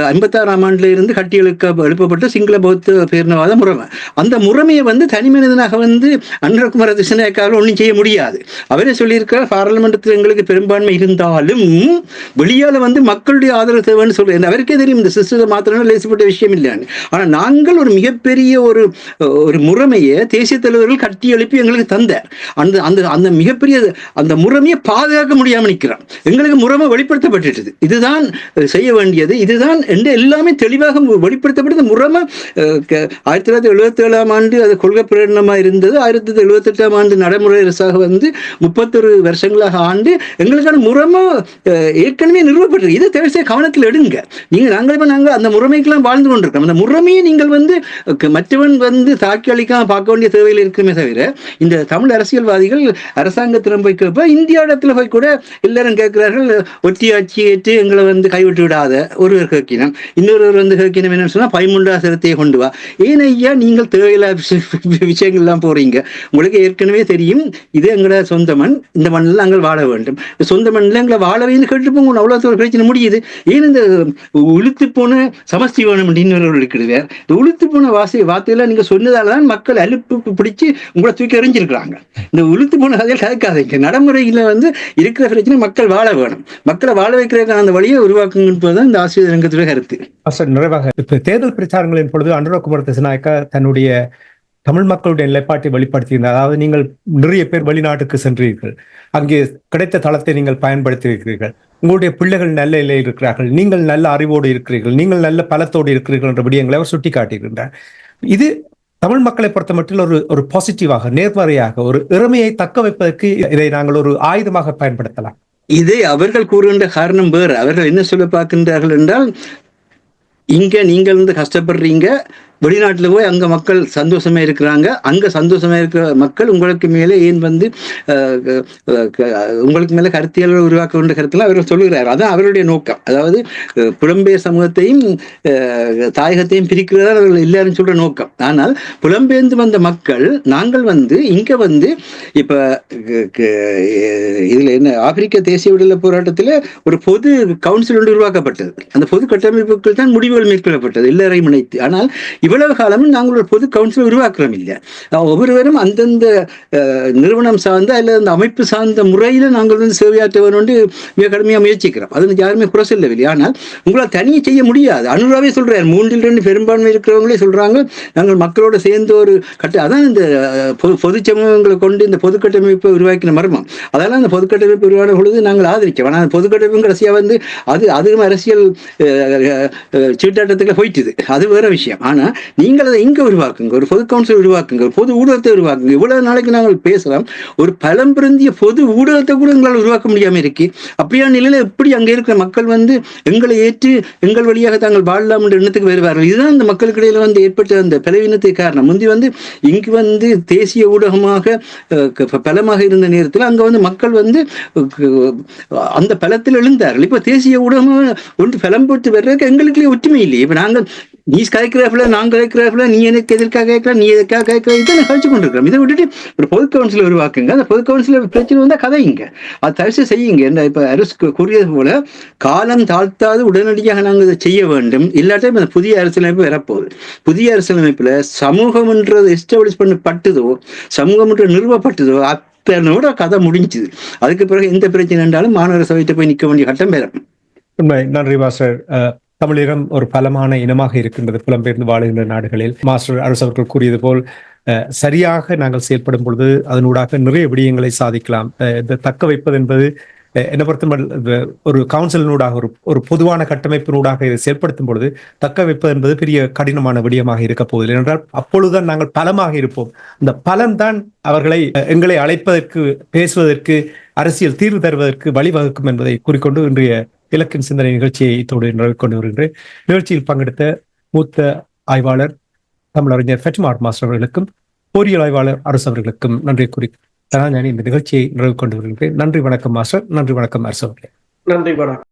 [SPEAKER 2] 56ஆம் ஆண்டுல இருந்து கட்டி எழுப்பப்பட்ட சிங்கள பௌத்த பேரினவாத முறைமை. அந்த முறைமையை தனி மனிதனாக அனுரகுமார திசாநாயக்காவால் ஒன்றும் செய்ய முடியாது. அவரே சொல்லியிருக்கிறார், பாராளுமன்றத்தில் எங்களுக்கு பெரும்பான்மை இருந்தாலும் வெளியால மக்களுடைய ஆதரவு தேவைன்னு சொல்றேன். அவருக்கே தெரியும் இந்த சிஸ்டத்தை மாத்திரம் லேசப்பட்ட விஷயம் இல்லைன்னு. ஆனால் நாங்கள் ஒரு மிகப்பெரிய ஒரு முறைமையை தேசிய தலைவர்கள் கட்டி எழுப்பி எங்களுக்கு தந்தார். அந்த மிகப்பெரிய அந்த முறைமையை பாதுகாக்க முடியாமல் நிற்கிறான். எங்களுக்கு முறைமை வெளிப்படுத்தப்பட்டது, இதுதான் செய்ய வேண்டியது, இதுதான் என்று எல்லாமே தெளிவாக வெளிப்படுத்தப்பட்டது. முறைமை 1977ஆம் ஆண்டு அது கொள்கை பிரகடனமாக இருந்தது. 1978ஆம் ஆண்டு நடைமுறை அரசாக 31 வருஷங்களாக ஆண்டு எங்களுக்கான முறைமை ஏற்கனவே நிறுவப்பட்டது. இதை தேவையான கவனத்தில் எடுங்க. நாங்கள் அந்த முறைமைக்கெல்லாம் வாழ்ந்து கொண்டிருக்கோம். அந்த முறைமையை நீங்கள் மற்றவன் தாக்கி அளிக்காம பார்க்க வேண்டிய தேவையில் இருக்குமே தவிர, இந்த தமிழ் அரசியல்வாதிகள் அரசாங்கத்திடம் போய் கேட்ப இந்தியா இடத்துல போய் கூட எல்லாரும் கேட்கிறார்கள், ஒத்தியாட்சி ஏற்று எங்களை கைவிட்டு விடாத ஒருவர் கேட்கினோம். இன்னொருவர் கேட்கினோம் என்னன்னு சொன்னா 13ஆம் சரத்தையை கொண்டு வா. ஏன் ஐயா நீங்கள் தேவையில்லா விஷயங்கள்லாம் போறீங்க? உங்களுக்கு ஏற்கனவே தெரியும் இது எங்களோட சொந்த மண், இந்த மண்ணில் நாங்கள் வாழ வேண்டும், சொந்த மண்ணில் எங்களை வாழவேன்னு கேட்டு போங்க, அவ்வளோ ஒரு பிரச்சனை முடியுது. ஏன் இந்த உளுத்து போன சமஸ்தி வேணும் அப்படின்னு இருக்கிறார். இந்த உளுத்து போன வார்த்தையெல்லாம் நீங்க சொன்னதால தான் மக்கள் அலுப்பு பிடிச்சி உங்களை தூக்கி எறிஞ்சிருக்கிறாங்க. இந்த உளுத்து போன கதையில் கதைக்காதீங்க. நடைமுறையில் இருக்கிற பிரச்சனை மக்கள் வாழ வேணும், மக்களை வாழ வைக்கிறதுக்கான அந்த வழியை உருவாக்குங்கதான் இந்த ஆசிரியர் ரங்கத்துடைய கருத்து.
[SPEAKER 1] நிறைவாக இப்ப தேர்தல் பிரச்சாரங்களின் பொழுது அனுரகுமார திசாநாயக்க தன்னுடைய தமிழ் மக்களுடைய நிலைப்பாட்டை வெளிப்படுத்தியிருந்தார். அதாவது நீங்கள் நிறைய பேர் வெளிநாட்டுக்கு சென்றீர்கள், அங்கே கிடைத்த தளத்தை நீங்கள் பயன்படுத்தியிருக்கிறீர்கள், உங்களுடைய பிள்ளைகள் நல்ல நிலையில் இருக்கிறார்கள், நீங்கள் நல்ல அறிவோடு இருக்கிறீர்கள், நீங்கள் நல்ல பலத்தோடு இருக்கிறீர்கள் என்ற விடயங்களை அவர் சுட்டிக்காட்டியிருக்கின்றார். இது தமிழ் மக்களை பொறுத்த மட்டும் ஒரு பாசிட்டிவாக, நேர்மறையாக, ஒரு இறமையை தக்க வைப்பதற்கு இதை நாங்கள் ஒரு ஆயுதமாக பயன்படுத்தலாம்.
[SPEAKER 2] இதை அவர்கள் கூறுகின்ற காரணம் வேறு. அவர்கள் என்ன சொல்ல பார்க்கின்றார்கள் என்றால், இங்க நீங்கள் கஷ்டப்படுறீங்க, வெளிநாட்டில் போய் அங்கே மக்கள் சந்தோஷமா இருக்கிறாங்க, அங்கே சந்தோஷமா இருக்கிற மக்கள் உங்களுக்கு மேலே ஏன் உங்களுக்கு மேலே கருத்தியல் உருவாக்க வேண்டிய கருத்தில் அவர்கள் சொல்லுகிறார். அதான் அவருடைய நோக்கம். அதாவது புலம்பெயர் சமூகத்தையும் தாயகத்தையும் பிரிக்கிறதா அவர்கள் எல்லாரும் சொல்ற நோக்கம். ஆனால் புலம்பெயர்ந்து வந்த மக்கள் நாங்கள் இங்கே இப்போ இதில் என்ன ஆப்பிரிக்க தேசிய விடுதலை போராட்டத்தில் ஒரு பொது கவுன்சில் ஒன்று உருவாக்கப்பட்டது. அந்த பொது கட்டமைப்புகள் தான் முடிவுகள் மேற்கொள்ளப்பட்டது எல்லாரையும் இணைத்து. ஆனால் இவ்வளவு காலமும் நாங்கள் ஒரு பொது கவுன்சில் உருவாக்குறோம் இல்லை. ஒவ்வொருவரும் அந்தந்த நிறுவனம் சார்ந்த அல்லது அந்த அமைப்பு சார்ந்த முறையில் நாங்கள் வந்து சேவையாற்ற வேணும் மிக கடுமையாக முயற்சிக்கிறோம். அது யாருமே குறை சொல்லவில்லை. ஆனால் உங்களால் தனியே செய்ய முடியாது. அனுராவே சொல்றாரு, 3/2 பெரும்பான்மை இருக்கிறவங்களே சொல்றாங்க நாங்கள் மக்களோட சேர்ந்து ஒரு அதான் இந்த பொது சமூகங்களை கொண்டு இந்த பொது கட்டமைப்பை உருவாக்கின மர்மம். அதெல்லாம் அந்த பொது கட்டமைப்பு உருவான பொழுது நாங்கள் ஆதரிச்சோம். ஆனால் பொது கட்டமைப்பு கடைசியாக வந்து அதுவும் அரசியல் சீட்டாட்டத்துக்கு போயிட்டுது, அது வேற விஷயம். ஆனா நீங்கள் அதை இங்க உருவாக்குங்க, ஒரு பொது கவுன்சில் உருவாக்குங்க, ஒரு பொது ஊடகத்தை உருவாக்குங்க. இவ்வளவு நாளைக்கு நாங்கள் பேசலாம், ஒரு பலம் பொருந்திய பொது ஊடகத்தை கூட எங்களால் உருவாக்க முடியாம இருக்கு. அப்படியான நிலையில எப்படி அங்க இருக்கிற மக்கள் வந்து எங்களை ஏற்று எங்கள் வழியாக தாங்கள் வாழலாம் என்ற எண்ணத்துக்கு வருவார்கள். இதுதான் அந்த மக்களுக்கு இடையில வந்து ஏற்பட்ட அந்த பலவீனத்துக்கு காரணம். முந்தி வந்து இங்கு வந்து தேசிய ஊடகமாக பலமாக இருந்த நேரத்தில் அங்க வந்து மக்கள் வந்து அந்த பலத்தில் எழுந்தார்கள். இப்ப தேசிய ஊடகம் ஒன்று பலம் போட்டு வர்றதுக்கு எங்களுக்குள்ளே ஒற்றுமை இல்லை. இப்ப நாங்கள் நீ கதைக்கிறாப்புல நான் கதைக்கிறாப்புல நீ எனக்கு எதிர்க்காக கேட்கலாம், நீ எதற்காக கேட்கலாம், இதை கழிச்சு கொண்டிருக்கிறோம். இதை விட்டுட்டு ஒரு பொது கவுன்சில் உருவாக்குங்க. அந்த பொது கவுன்சில் பிரச்சனை வந்தா கதையுங்க, அது தரிசு செய்யுங்க. இப்ப அரசு கூறியது போல காலம் தாழ்த்தாது உடனடியாக நாங்கள் இதை செய்ய வேண்டும். இல்லாட்டா இந்த புதிய அரசியலமைப்பு வரப்போகுது. புதிய அரசியலமைப்புல சமூகம் என்றது எஸ்டாப்ளிஷ் பண்ணப்பட்டதோ, சமூகம் என்று நிறுவப்பட்டதோ அத்தனோட கதை முடிஞ்சுது. அதுக்கு பிறகு எந்த பிரச்சனை என்றாலும் மாநகர சபையிட்ட போய் நிற்க வேண்டிய கட்டம் பெறும்.
[SPEAKER 1] உண்மை. நன்றி மாஸ்டர். தமிழகம் ஒரு பலமான இனமாக இருக்கின்றது புலம்பெயர்ந்து வாழுகின்ற நாடுகளில். மாஸ்டர் அரசு அவர்கள் கூறியது போல் சரியாக நாங்கள் செயல்படும் பொழுது அதனூடாக நிறைய விடயங்களை சாதிக்கலாம். இந்த தக்க வைப்பது என்பது என்னை பொறுத்த ஒரு கவுன்சிலினூடாக ஒரு பொதுவான கட்டமைப்பினூடாக இதை செயல்படுத்தும் பொழுது தக்க வைப்பது என்பது பெரிய கடினமான விடயமாக இருக்க போவதில்லை. என்றால் அப்பொழுதுதான் நாங்கள் பலமாக இருப்போம். இந்த பலம்தான் எங்களை அழைப்பதற்கு, பேசுவதற்கு, அரசியல் தீர்வு தருவதற்கு வழிவகுக்கும் என்பதை கூறிக்கொண்டு இன்றைய இலக்கின் சிந்தனை நிகழ்ச்சியை இத்தோடு நிறைவு கொண்டு வருகின்றேன். நிகழ்ச்சியில் பங்கெடுத்த மூத்த ஆய்வாளர் தமிழறிஞர் ஃபெட்மார் மாஸ்டர் அவர்களுக்கும் பொறியியல் ஆய்வாளர் அரசு அவர்களுக்கும் நன்றி கூறி நான் இந்த நிகழ்ச்சியை நிறைவு கொண்டு வருகின்றேன். நன்றி, வணக்கம் மாஸ்டர். நன்றி, வணக்கம் அரசு அவர்களே.
[SPEAKER 3] நன்றி, வணக்கம்.